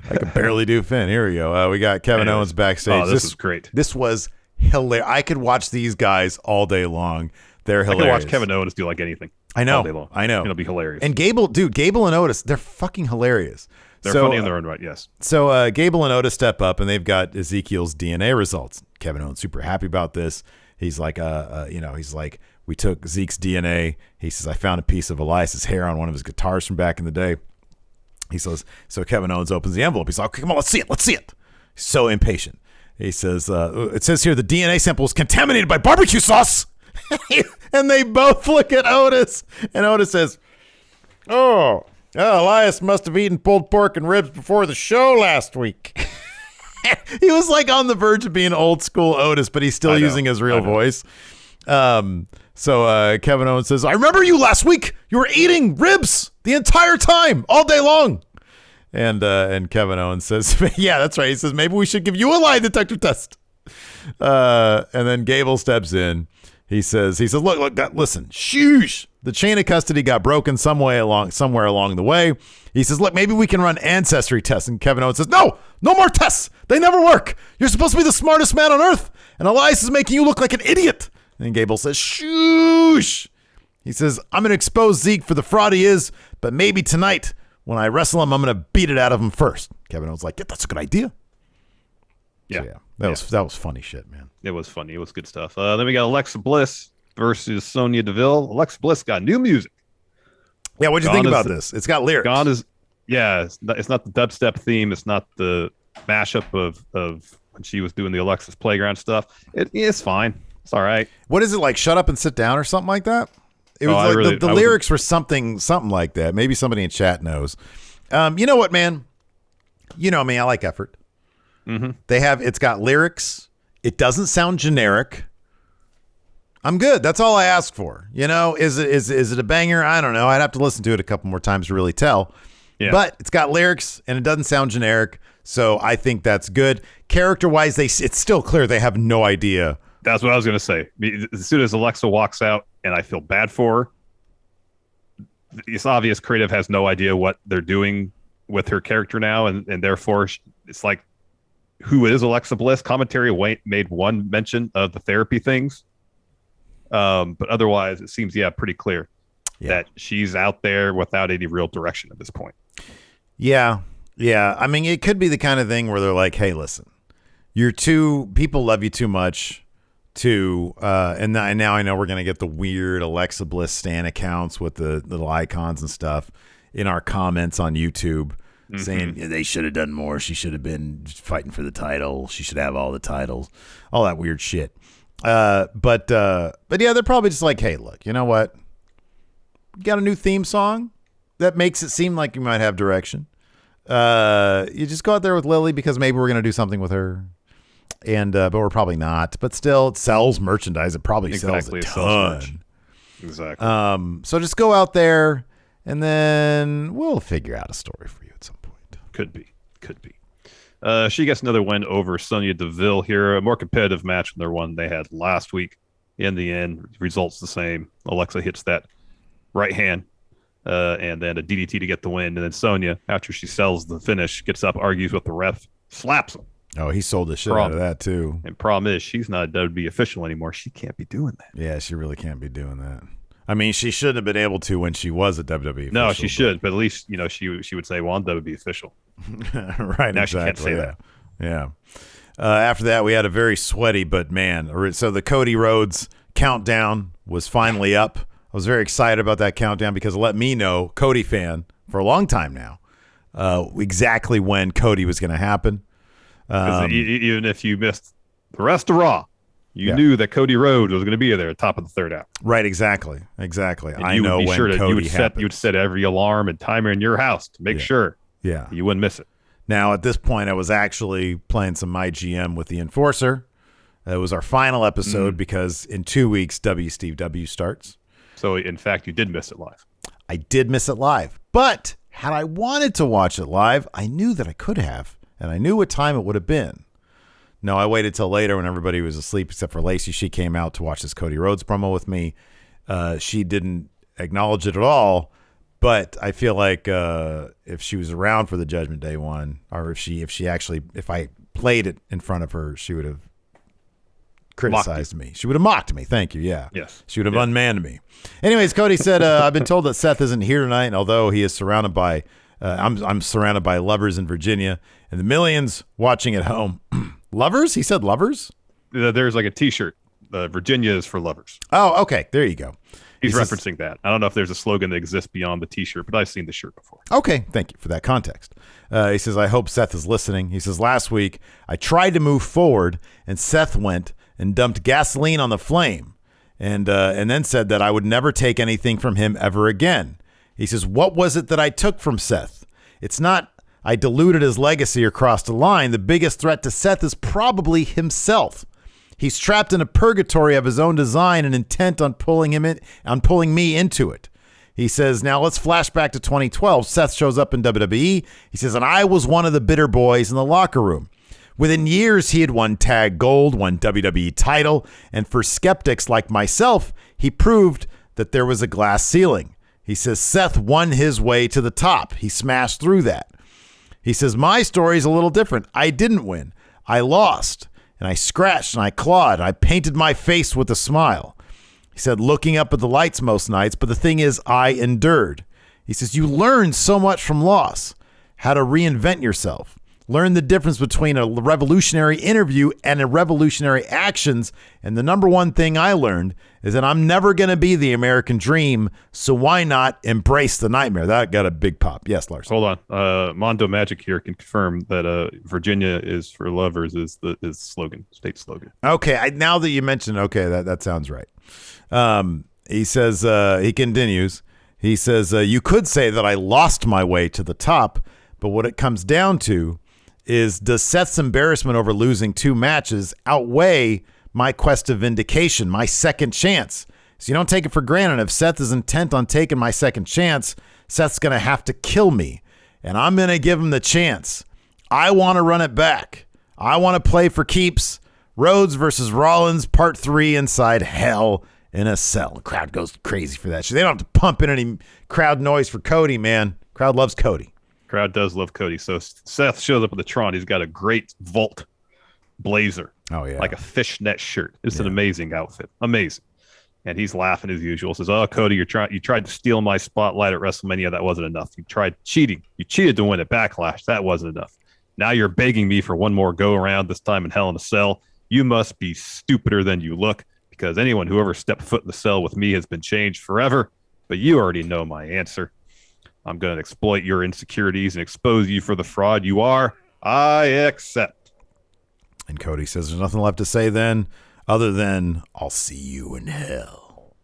I can barely do Finn. Here we go. We got Kevin Owens backstage. Oh, this is great. This was hilarious. I could watch these guys all day long. They're I can hilarious. watch Kevin Otis do like anything. I know. All day long. I know. It'll be hilarious. And Gable and Otis, they're fucking hilarious. They're funny in their own right, yes. So Gable and Otis step up, and they've got Ezekiel's DNA results. Kevin Owens super happy about this. He's like, he's like, we took Zeke's DNA. He says, I found a piece of Elias's hair on one of his guitars from back in the day. He says, so Kevin Owens opens the envelope. He's like, okay, come on, let's see it. He's so impatient. He says, it says here the DNA sample is contaminated by barbecue sauce. And they both look at Otis, and Otis says, oh, Elias must have eaten pulled pork and ribs before the show last week. He was like on the verge of being old school Otis, but he's still using his real voice. So Kevin Owens says, I remember you last week. You were eating ribs the entire time, all day long. And Kevin Owens says, yeah, that's right. He says, maybe we should give you a lie detector test. And then Gable steps in. He says, look, listen, shoosh. The chain of custody got broken somewhere along the way. He says, look, maybe we can run ancestry tests. And Kevin Owens says, no more tests. They never work. You're supposed to be the smartest man on earth. And Elias is making you look like an idiot. And Gable says, shoosh. He says, I'm going to expose Zeke for the fraud he is, but maybe tonight when I wrestle him, I'm going to beat it out of him first. Kevin Owens like, yeah, that's a good idea. Yeah. So, that was funny shit, man. It was funny. It was good stuff. Then we got Alexa Bliss versus Sonya Deville. Alexa Bliss got new music. Yeah, what'd you think about this? It's got lyrics. It's not the dubstep theme. It's not the mashup of when she was doing the Alexa's Playground stuff. It's fine. It's all right. What is it, like Shut Up and Sit Down or something like that? It was the lyrics were something like that. Maybe somebody in chat knows. You know what, man? You know me. I like effort. Mm-hmm. It's got lyrics. It doesn't sound generic. I'm good. That's all I ask for. You know, is it a banger? I don't know. I'd have to listen to it a couple more times to really tell. Yeah. But it's got lyrics and it doesn't sound generic. So I think that's good. Character-wise, it's still clear they have no idea. That's what I was going to say. As soon as Alexa walks out and I feel bad for her, it's obvious creative has no idea what they're doing with her character now. And therefore, it's like, who is Alexa Bliss? Commentary made one mention of the therapy things. But otherwise, it seems, pretty clear that she's out there without any real direction at this point. Yeah. I mean, it could be the kind of thing where they're like, hey, listen, people love you too much and now I know we're going to get the weird Alexa Bliss stan accounts with the little icons and stuff in our comments on YouTube. Saying they should have done more. She should have been fighting for the title. She should have all the titles, all that weird shit. But yeah, they're probably just like, hey, look, you know what? You got a new theme song that makes it seem like you might have direction. You just go out there with Lily because maybe we're going to do something with her. And, but we're probably not, but still it sells merchandise. It probably sells a ton. Exactly. So just go out there and then we'll figure out a story for you at some point. Could be. She gets another win over Sonya Deville here. A more competitive match than their one they had last week. In the end, results the same. Alexa hits that right hand and then a DDT to get the win. And then Sonya, after she sells the finish, gets up, argues with the ref, slaps him. Oh, he sold the shit out of that too. And problem is, she's not a WWE official anymore. She can't be doing that. Yeah, she really can't be doing that. I mean, she shouldn't have been able to when she was a WWE official. No, she should, but at least she would say, "Well, I'm WWE official." Right. Now exactly, she can't say that. Yeah. After that, we had a very sweaty, but man, so the Cody Rhodes countdown was finally up. I was very excited about that countdown because it let me know, Cody fan for a long time now, exactly when Cody was going to happen. Even if you missed the rest of Raw, you knew that Cody Rhodes was going to be there at the top of the third hour. Right, exactly. And I know when Cody happens. You would set every alarm and timer in your house to make sure you wouldn't miss it. Now, at this point, I was actually playing some My GM with the Enforcer. It was our final episode because in 2 weeks, Steve W starts. So, in fact, you did miss it live. I did miss it live. But had I wanted to watch it live, I knew that I could have. And I knew what time it would have been. No, I waited till later when everybody was asleep except for Lacey. She came out to watch this Cody Rhodes promo with me. She didn't acknowledge it at all, but I feel like if she was around for the Judgment Day one, or if I played it in front of her, she would have criticized me. She would have mocked me. Thank you. Yeah. Yes. She would have unmanned me. Anyways, Cody said, I've been told that Seth isn't here tonight, and although he is surrounded by, I'm surrounded by lovers in Virginia and the millions watching at home. Lovers? He said lovers? There's like a T-shirt. Virginia is for lovers. Oh, okay. There you go. He's referencing that. I don't know if there's a slogan that exists beyond the T-shirt, but I've seen the shirt before. Okay. Thank you for that context. He says, I hope Seth is listening. He says, last week, I tried to move forward, and Seth went and dumped gasoline on the flame and then said that I would never take anything from him ever again. He says, what was it that I took from Seth? It's not I diluted his legacy or crossed a line. The biggest threat to Seth is probably himself. He's trapped in a purgatory of his own design and intent on pulling me into it. He says, now let's flash back to 2012. Seth shows up in WWE. He says, and I was one of the bitter boys in the locker room. Within years, he had won tag gold, won WWE title, and for skeptics like myself, he proved that there was a glass ceiling. He says, Seth won his way to the top. He smashed through that. He says, my story is a little different. I didn't win. I lost. And I scratched and I clawed. And I painted my face with a smile. He said, looking up at the lights most nights, but the thing is, I endured. He says, you learn so much from loss, how to reinvent yourself. Learn the difference between a revolutionary interview and a revolutionary actions. And the number one thing I learned is that I'm never going to be the American dream. So why not embrace the nightmare? That got a big pop. Yes, Larson. Hold on. Mondo Magic here can confirm that Virginia is for lovers is the slogan, state slogan. Okay. Now that you mentioned, okay, that sounds right. He says, he continues. He says, you could say that I lost my way to the top, but what it comes down to is, does Seth's embarrassment over losing 2 matches outweigh my quest of vindication, my second chance? So you don't take it for granted. If Seth is intent on taking my second chance, Seth's going to have to kill me, and I'm going to give him the chance. I want to run it back. I want to play for keeps. Rhodes versus Rollins, part 3 inside hell in a cell. The crowd goes crazy for that shit. They don't have to pump in any crowd noise for Cody, man. Crowd loves Cody. Crowd does love Cody. So Seth shows up with the Tron. He's got a great Vault blazer. Oh, yeah. Like a fishnet shirt. It's an amazing outfit. Amazing. And he's laughing as usual. Says, oh, Cody, you tried to steal my spotlight at WrestleMania. That wasn't enough. You tried cheating. You cheated to win at Backlash. That wasn't enough. Now you're begging me for one more go around, this time in Hell in a Cell. You must be stupider than you look, because anyone who ever stepped foot in the cell with me has been changed forever. But you already know my answer. I'm going to exploit your insecurities and expose you for the fraud you are. I accept. And Cody says there's nothing left to say then other than I'll see you in hell.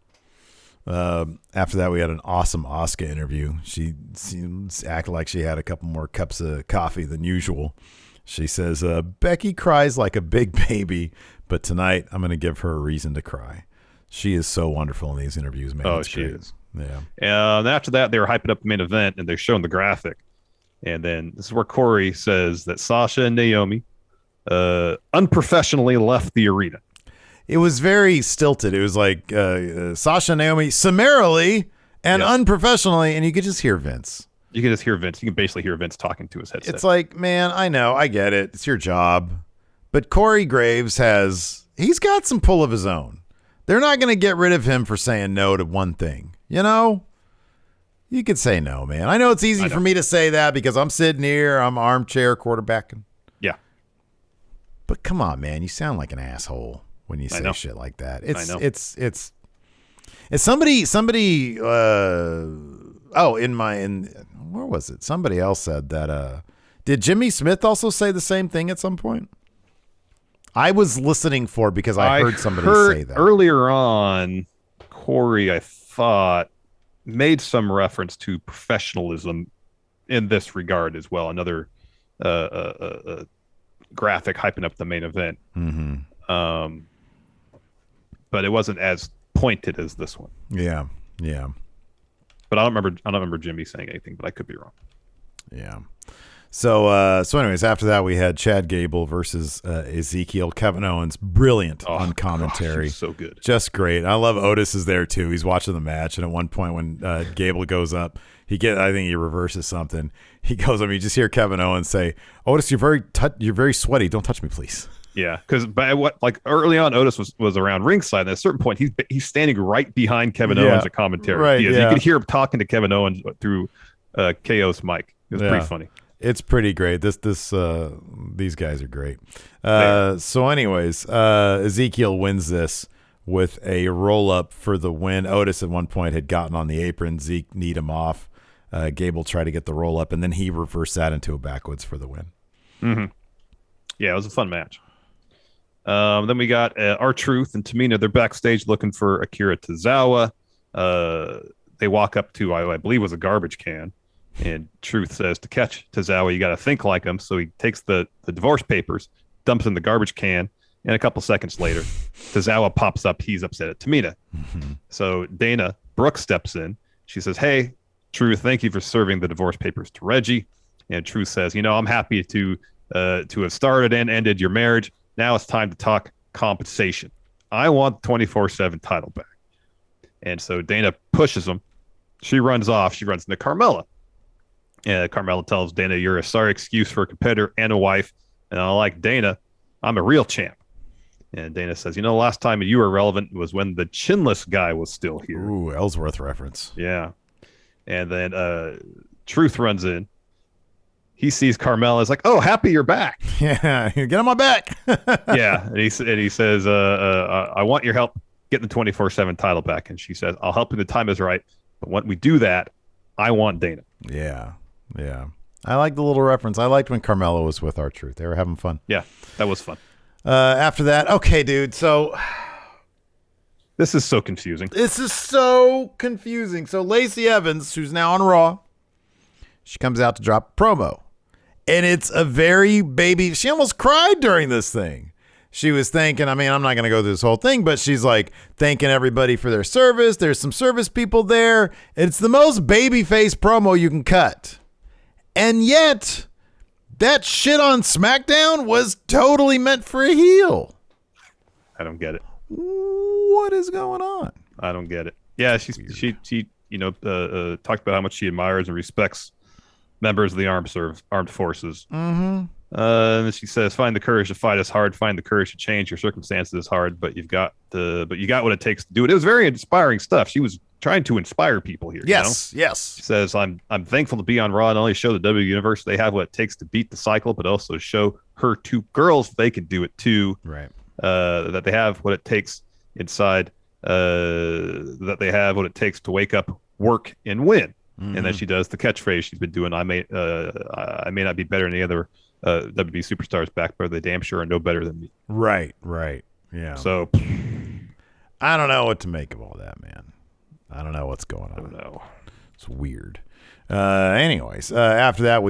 After that, we had an awesome Asuka interview. She seems acting like she had a couple more cups of coffee than usual. She says, Becky cries like a big baby, but tonight I'm going to give her a reason to cry. She is so wonderful in these interviews, man. Oh, she is. Yeah. And after that, they were hyping up the main event, and they're showing the graphic. And then this is where Corey says that Sasha and Naomi unprofessionally left the arena. It was very stilted. It was like Sasha and Naomi summarily and unprofessionally, and you could just hear Vince. You can just hear Vince. You can basically hear Vince talking to his headset. It's like, man, I know, I get it. It's your job. But Corey Graves he's got some pull of his own. They're not going to get rid of him for saying no to one thing. You know, you could say no, man. I know it's easy for me to say that because I'm sitting here, I'm armchair quarterbacking. Yeah. But come on, man. You sound like an asshole when you say shit like that. It's somebody, where was it? Somebody else said that, did Jimmy Smith also say the same thing at some point? I was listening for because I heard somebody say that. Earlier on, Corey, I thought, made some reference to professionalism in this regard as well. Another graphic hyping up the main event. Mm-hmm. But it wasn't as pointed as this one. Yeah. But I don't remember Jimmy saying anything, but I could be wrong. Yeah. So anyways, after that we had Chad Gable versus Ezekiel. Kevin Owens, brilliant on commentary. Gosh, so good. Just great. I love Otis is there too. He's watching the match, and at one point when Gable goes up, I think he reverses something. He goes up, you just hear Kevin Owens say, Otis, you're very sweaty. Don't touch me, please. Yeah, because by early on, Otis was around ringside. And at a certain point, he's standing right behind Kevin Owens at commentary. Right, You could hear him talking to Kevin Owens through KO's mic. It was pretty funny. It's pretty great. These guys are great. So anyways, Ezekiel wins this with a roll up for the win. Otis at one point had gotten on the apron. Zeke kneed him off. Gable tried to get the roll up, and then he reversed that into a backwoods for the win. Mm-hmm. Yeah, it was a fun match. Then we got R-Truth and Tamina. They're backstage looking for Akira Tozawa. They walk up to, I believe, was a garbage can. And Truth says, to catch Tozawa, you got to think like him. So he takes the divorce papers, dumps in the garbage can, and a couple seconds later, Tozawa pops up. He's upset at Tamina. Mm-hmm. So Dana Brooke steps in. She says, hey, Truth, thank you for serving the divorce papers to Reggie. And Truth says, I'm happy to have started and ended your marriage. Now it's time to talk compensation. I want the 24/7 title back. And so Dana pushes him. She runs off. She runs into Carmella. And Carmella tells Dana, you're a sorry excuse for a competitor and a wife. And I like Dana. I'm a real champ. And Dana says, the last time you were relevant was when the chinless guy was still here. Ooh, Ellsworth reference. Yeah. And then Truth runs in. He sees Carmella. Is like, oh, happy you're back. Yeah, get on my back. Yeah. And he says, I want your help getting the 24/7 title back. And she says, I'll help you when the time is right. But when we do that, I want Dana. Yeah. Yeah. I like the little reference. I liked when Carmella was with R-Truth. They were having fun. Yeah, that was fun. After that, okay, dude. So this is so confusing. So Lacey Evans, who's now on Raw, she comes out to drop a promo. And it's a very baby. She almost cried during this thing. She was thanking, I'm not going to go through this whole thing, but she's like thanking everybody for their service. There's some service people there. It's the most babyface promo you can cut. And yet, that shit on SmackDown was totally meant for a heel. I don't get it. What is going on? I don't get it. Yeah, she talked about how much she admires and respects members of the armed forces. Mm-hmm. And she says, find the courage to fight is hard. Find the courage to change your circumstances is hard, but you got what it takes to do it. It was very inspiring stuff. She was trying to inspire people here. Yes. She says, I'm thankful to be on Raw and not only show the W Universe they have what it takes to beat the cycle, but also show her two girls they can do it too. Right. That they have what it takes inside. That they have what it takes to wake up, work, and win. Mm-hmm. And then she does the catchphrase she's been doing. I may not be better than the other WWE superstars back, but they damn sure are no better than me. Right. Yeah. So I don't know what to make of all that, man. I don't know what's going on. I don't know. It's weird. Anyways, after that,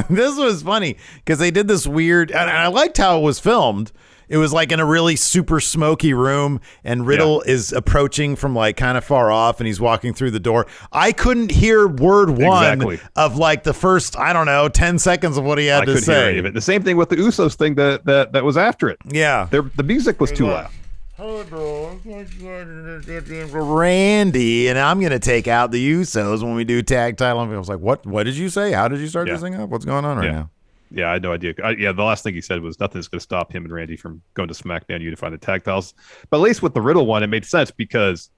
this was funny because they did this weird, and I liked how it was filmed. It was like in a really super smoky room, and Riddle is approaching from like kind of far off, and he's walking through the door. I couldn't hear word one of like the first, 10 seconds of what he had to say. Hear any of it. The same thing with the Usos thing that was after it. Yeah. The music was too loud. Randy, and I'm going to take out the Usos when we do tag title. I was like, what did you say? How did you start this thing up? What's going on right now? Yeah, I had no idea. The last thing he said was nothing's going to stop him and Randy from going to SmackDown unifying the tag titles. But at least with the Riddle one, it made sense because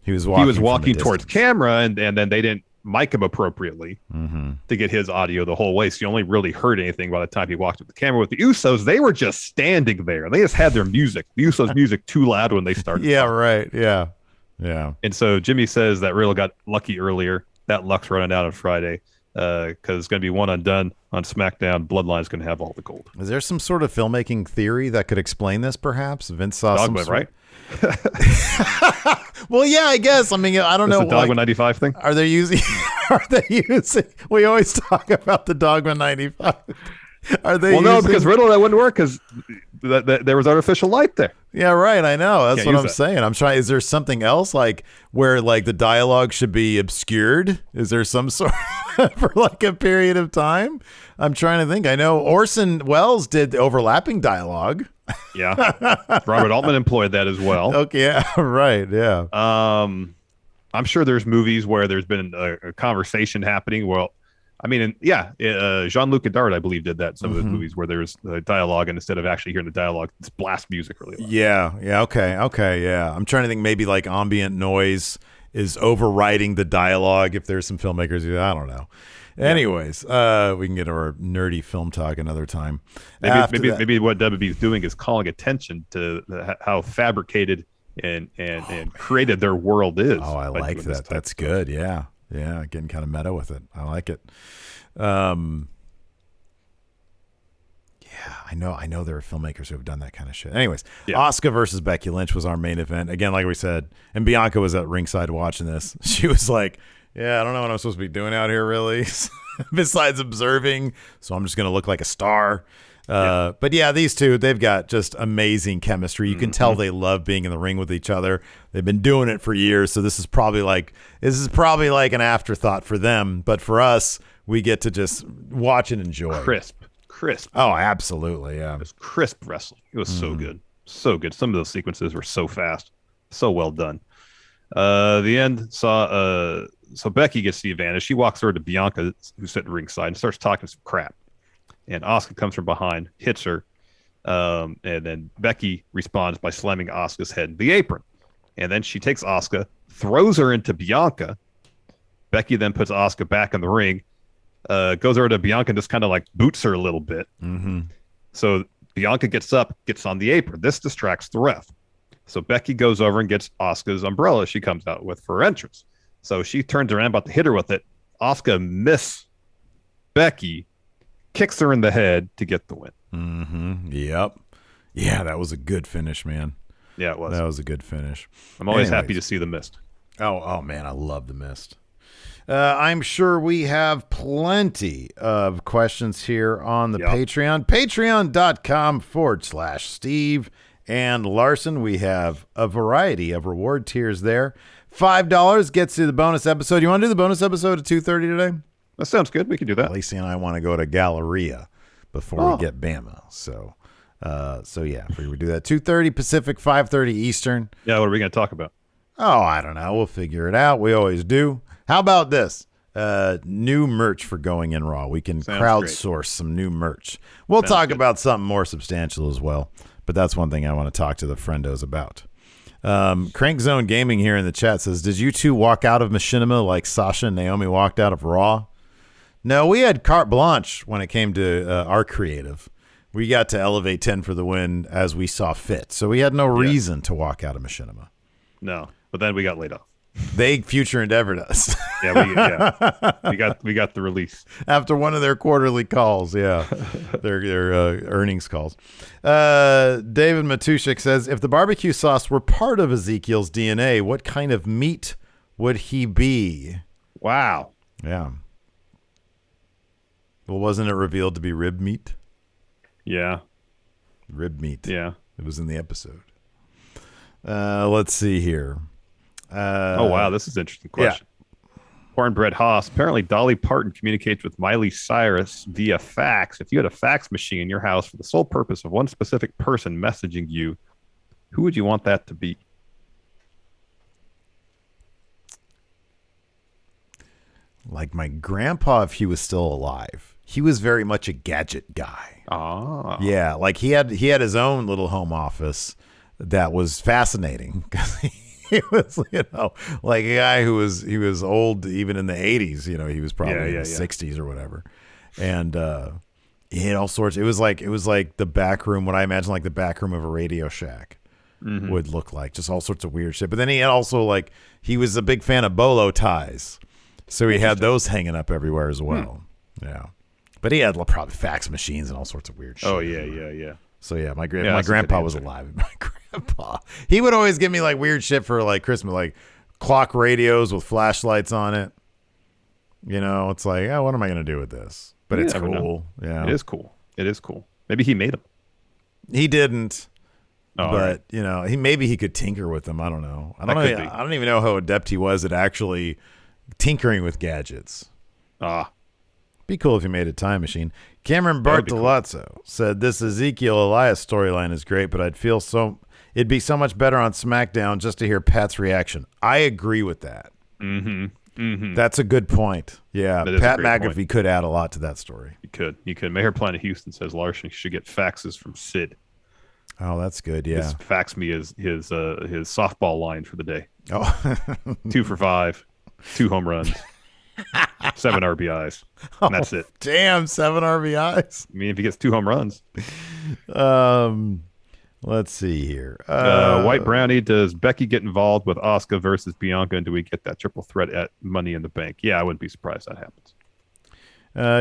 he was walking towards camera, and then they didn't mic him appropriately to get his audio the whole way. So you only really heard anything by the time he walked up the camera. With the Usos, they were just standing there. They just had their music. The Usos' music too loud when they started. Yeah, right. Yeah. And so Jimmy says that Riddle got lucky earlier. That luck's running out on Friday. Because it's going to be one undone on SmackDown. Bloodline's going to have all the gold. Is there some sort of filmmaking theory that could explain this, perhace? Vince saw Dogma, right? Well, yeah, I guess. I don't know. The Dogma 95 thing? Are they using... We always talk about the Dogma 95. No, because Riddle, that wouldn't work because there was artificial light there. Yeah, right. I know. That's what I'm saying. I'm trying. Is there something else like where like the dialogue should be obscured? Is there some sort for like a period of time? I'm trying to think. I know Orson Welles did overlapping dialogue. Yeah. Robert Altman employed that as well. Okay. Yeah, right. Yeah. I'm sure there's movies where there's been a conversation happening I mean, Jean-Luc Godard, I believe, did that in some of those movies where there's dialogue, and instead of actually hearing the dialogue, it's blast music really loud. Yeah, okay, yeah. I'm trying to think maybe like ambient noise is overriding the dialogue if there's some filmmakers who, I don't know. Anyways, we can get our nerdy film talk another time. Maybe what WB is doing is calling attention to how fabricated and created their world is. Oh, I like that. That's good. Yeah, getting kind of meta with it. I like it. Yeah, I know there are filmmakers who have done that kind of shit. Anyways, Asuka versus Becky Lynch was our main event. Again, like we said, and Bianca was at ringside watching this. She was like, yeah, I don't know what I'm supposed to be doing out here, really, besides observing. So I'm just going to look like a star. But yeah, these two, they've got just amazing chemistry. You can tell they love being in the ring with each other. They've been doing it for years. So this is probably like an afterthought for them. But for us, we get to just watch and enjoy. Crisp. Oh, absolutely. Yeah. It was crisp wrestling. It was so good. So good. Some of those sequences were so fast. So well done. The end saw, so Becky gets the advantage. She walks over to Bianca, who's sitting ringside, and starts talking some crap. And Asuka comes from behind, hits her, and then Becky responds by slamming Asuka's head in the apron. And then she takes Asuka, throws her into Bianca. Becky then puts Asuka back in the ring, goes over to Bianca and just kind of like boots her a little bit. So Bianca gets up, gets on the apron. This distracts the ref. So Becky goes over and gets Asuka's umbrella she comes out with for her entrance. So she turns around, about to hit her with it. Asuka miss Becky, kicks her in the head to get the win. Yep. Yeah, that was a good finish, man. Yeah, it was. That was a good finish. I'm always happy to see the mist. Oh man, I love the mist. I'm sure we have plenty of questions here on the Patreon. Patreon.com/Steve and Larson. We have a variety of reward tiers there. $5 gets you the bonus episode. You want to do the bonus episode at 2:30 today? That sounds good. We can do that. Lacey and I want to go to Galleria before we get Bama. So yeah, we do that. 2:30 Pacific, 5:30 Eastern. Yeah, what are we going to talk about? Oh, I don't know. We'll figure it out. We always do. How about this? New merch for Going In Raw. We can crowdsource some new merch. We'll talk about something more substantial as well. But that's one thing I want to talk to the friendos about. Crank Zone Gaming here in the chat says, did you two walk out of Machinima like Sasha and Naomi walked out of Raw? No, we had carte blanche when it came to our creative. We got to elevate 10 for the win as we saw fit. So we had no reason to walk out of Machinima. No, but then we got laid off. They future endeavored us. We got the release after one of their quarterly calls. Yeah, their earnings calls. David Matushik says, if the barbecue sauce were part of Ezekiel's DNA, what kind of meat would he be? Wow. Yeah. Well, wasn't it revealed to be rib meat? Yeah. Rib meat. Yeah. It was in the episode. Let's see here. Oh, wow. This is an interesting question. Yeah. Cornbread Haas. Apparently, Dolly Parton communicates with Miley Cyrus via fax. If you had a fax machine in your house for the sole purpose of one specific person messaging you, who would you want that to be? Like my grandpa, if he was still alive. He was very much a gadget guy. Oh. Yeah, like he had his own little home office that was fascinating because he was, like a guy he was old even in the 80s. He was probably in the 60s or whatever, and he had all sorts. It was like the back room. What I imagine like the back room of a Radio Shack would look like, just all sorts of weird shit. But then he had also he was a big fan of bolo ties, so he had those hanging up everywhere as well. Yeah. But he had probably fax machines and all sorts of weird shit. Oh, yeah. So, yeah, my grandpa was alive. My grandpa. He would always give me, weird shit for, Christmas, clock radios with flashlights on it. It's like, oh, what am I going to do with this? But it's cool. Yeah. It is cool. Maybe he made them. He didn't. Oh, but, maybe he could tinker with them. I don't know. I don't even know how adept he was at actually tinkering with gadgets. Be cool if you made a time machine. Cameron Bartolazzo said, this Ezekiel Elias storyline is great, but it'd be so much better on SmackDown just to hear Pat's reaction. I agree with that. Mm-hmm. That's a good point. Yeah, Pat McAfee point. could add a lot to that story. He could. Mayor Planet Houston says Larson should get faxes from Sid. Oh, that's good. Yeah, Just fax me his softball line for the day. Oh, 2 for 5, 2 home runs, 7 RBIs. And that's it. Damn, 7 RBIs. I mean, if he gets 2 home runs. Let's see here. White Brownie, does Becky get involved with Asuka versus Bianca, and do we get that triple threat at Money in the Bank? Yeah, I wouldn't be surprised that happens.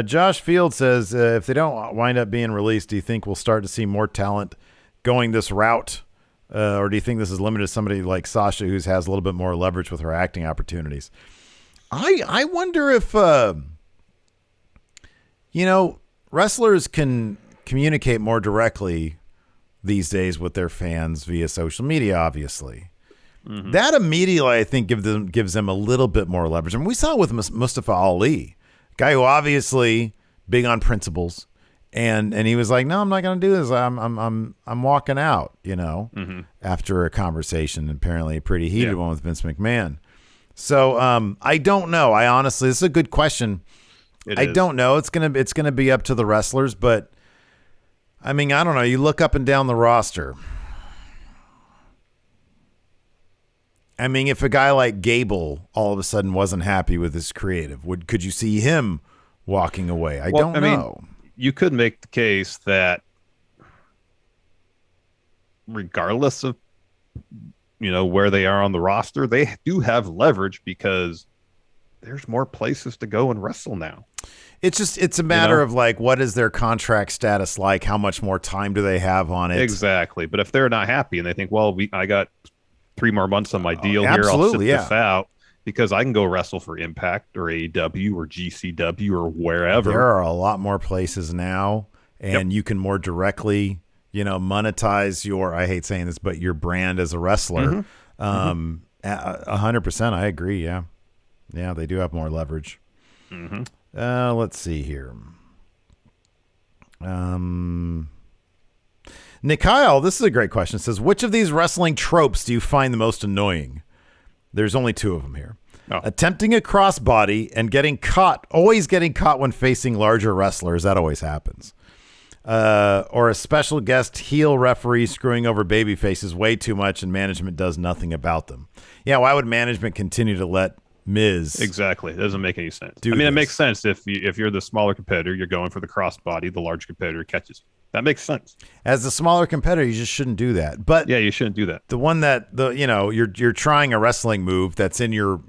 Josh Field says, if they don't wind up being released, do you think we'll start to see more talent going this route? Or do you think this is limited to somebody like Sasha, who has a little bit more leverage with her acting opportunities? I wonder if, wrestlers can communicate more directly these days with their fans via social media, obviously. Mm-hmm. That immediately, I think, gives them a little bit more leverage. I mean, we saw it with Mustafa Ali, a guy who obviously big on principles, and he was like, "No, I'm not going to do this. I'm walking out." After a conversation, apparently a pretty heated one with Vince McMahon. So I don't know. I honestly, this is a good question. I don't know. It's gonna be up to the wrestlers, but I mean, I don't know. You look up and down the roster. I mean, if a guy like Gable all of a sudden wasn't happy with his creative, could you see him walking away? I don't know. You could make the case that regardless of where they are on the roster, they do have leverage because there's more places to go and wrestle now. It's a matter of like, what is their contract status like? How much more time do they have on it? Exactly. But if they're not happy and they think, well, I got 3 more months on my deal here, I'll sit this out because I can go wrestle for Impact or AEW or GCW or wherever. There are a lot more places now, and you can more directly, monetize your, I hate saying this, but your brand as a wrestler. 100%. I agree. Yeah. Yeah. They do have more leverage. Mm-hmm. Let's see here. Nick Kyle, this is a great question. It says, which of these wrestling tropes do you find the most annoying? There's only 2 of them here. Oh. Attempting a crossbody and always getting caught when facing larger wrestlers. That always happens. Or a special guest heel referee screwing over baby faces way too much and management does nothing about them. Yeah, why would management continue to let Miz? Exactly. It doesn't make any sense. It makes sense if you're the smaller competitor, you're going for the crossbody, the large competitor catches. That makes sense. As the smaller competitor, you just shouldn't do that. But yeah, you shouldn't do that. The one that you're trying a wrestling move that's in your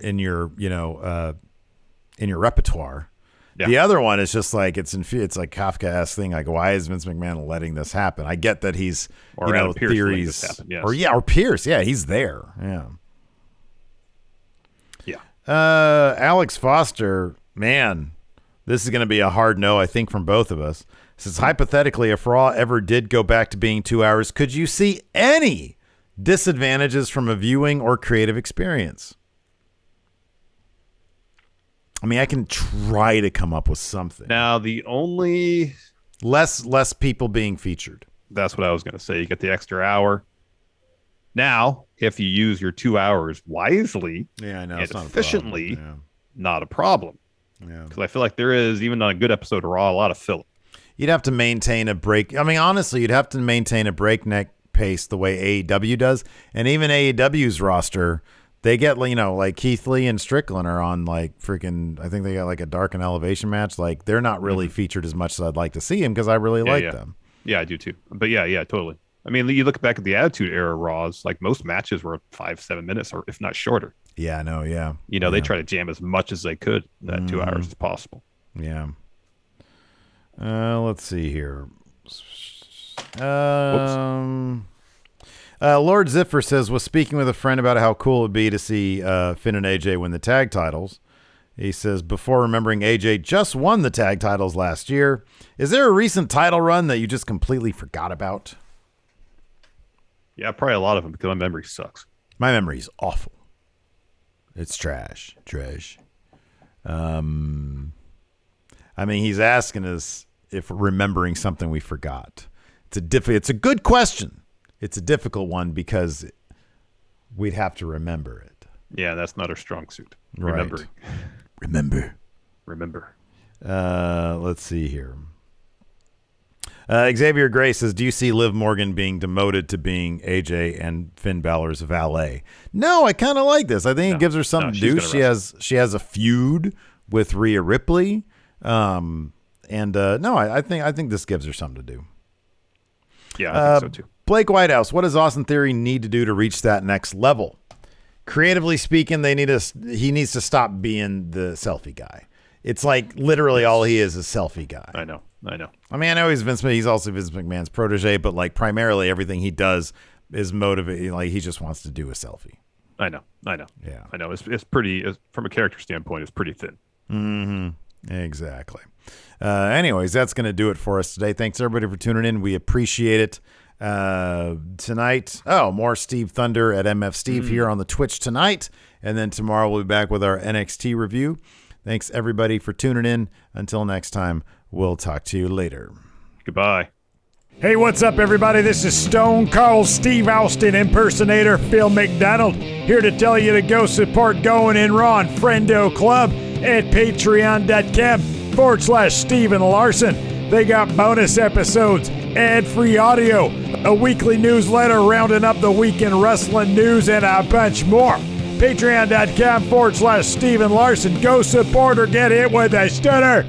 repertoire. Yeah. The other one is just like it's like Kafka-esque thing. Like, why is Vince McMahon letting this happen? I get that he's theories or Pierce. Yeah, he's there. Yeah. Alex Foster, man, this is going to be a hard no, I think, from both of us. Says, hypothetically, if Raw ever did go back to being 2 hours, could you see any disadvantages from a viewing or creative experience? I mean, I can try to come up with something. Now, the only... Less people being featured. That's what I was going to say. You get the extra hour. Now, if you use your 2 hours wisely and efficiently, not a problem. Yeah. Because I feel like there is, even on a good episode of Raw, a lot of filler. You'd have to maintain a break. I mean, honestly, you'd have to maintain a breakneck pace the way AEW does. And even AEW's roster, they get, like Keith Lee and Strickland are on like freaking, I think they got like a Dark and Elevation match. Like, they're not really featured as much as I'd like to see them because I really like them. Yeah, I do too. But yeah, totally. I mean, you look back at the Attitude Era Raws, like most matches were 5-7 minutes, or if not shorter. Yeah, I know. Yeah. They try to jam as much as they could in that 2 hours as possible. Yeah. Let's see here. Lord Ziffer says, was speaking with a friend about how cool it would be to see Finn and AJ win the tag titles. He says, before remembering AJ just won the tag titles last year, is there a recent title run that you just completely forgot about? Yeah, probably a lot of them because my memory sucks. My memory's awful. It's trash. I mean, he's asking us if remembering something we forgot. It's a good question. It's a difficult one because we'd have to remember it. Yeah, that's not her strong suit. Right. Remember. Let's see here. Xavier Gray says, do you see Liv Morgan being demoted to being AJ and Finn Balor's valet? No, I kind of like this. I think it gives her something to do. She has a feud with Rhea Ripley. I think this gives her something to do. Yeah, I think so too. Blake Whitehouse, what does Austin Theory need to do to reach that next level? Creatively speaking, he needs to stop being the selfie guy. It's like literally all he is a selfie guy. I know. I mean, I know he's Vince McMahon. He's also Vince McMahon's protege, but like primarily everything he does is motivated. Like he just wants to do a selfie. I know. Yeah. I know. It's pretty, from a character standpoint, it's pretty thin. Mm-hmm. Exactly. Anyways, that's going to do it for us today. Thanks everybody for tuning in. We appreciate it. Tonight, more Steve Thunder at MF Steve here on the Twitch tonight. And then tomorrow we'll be back with our NXT review. Thanks everybody for tuning in. Until next time, we'll talk to you later. Goodbye. Hey, what's up, everybody? This is Stone Cold Steve Austin impersonator Phil McDonald here to tell you to go support Going In Raw and Friendo Club at patreon.com/Steven Larson. They got bonus episodes, ad-free audio, a weekly newsletter rounding up the weekend wrestling news, and a bunch more. Patreon.com/Steven Larson. Go support or get hit with a stunner.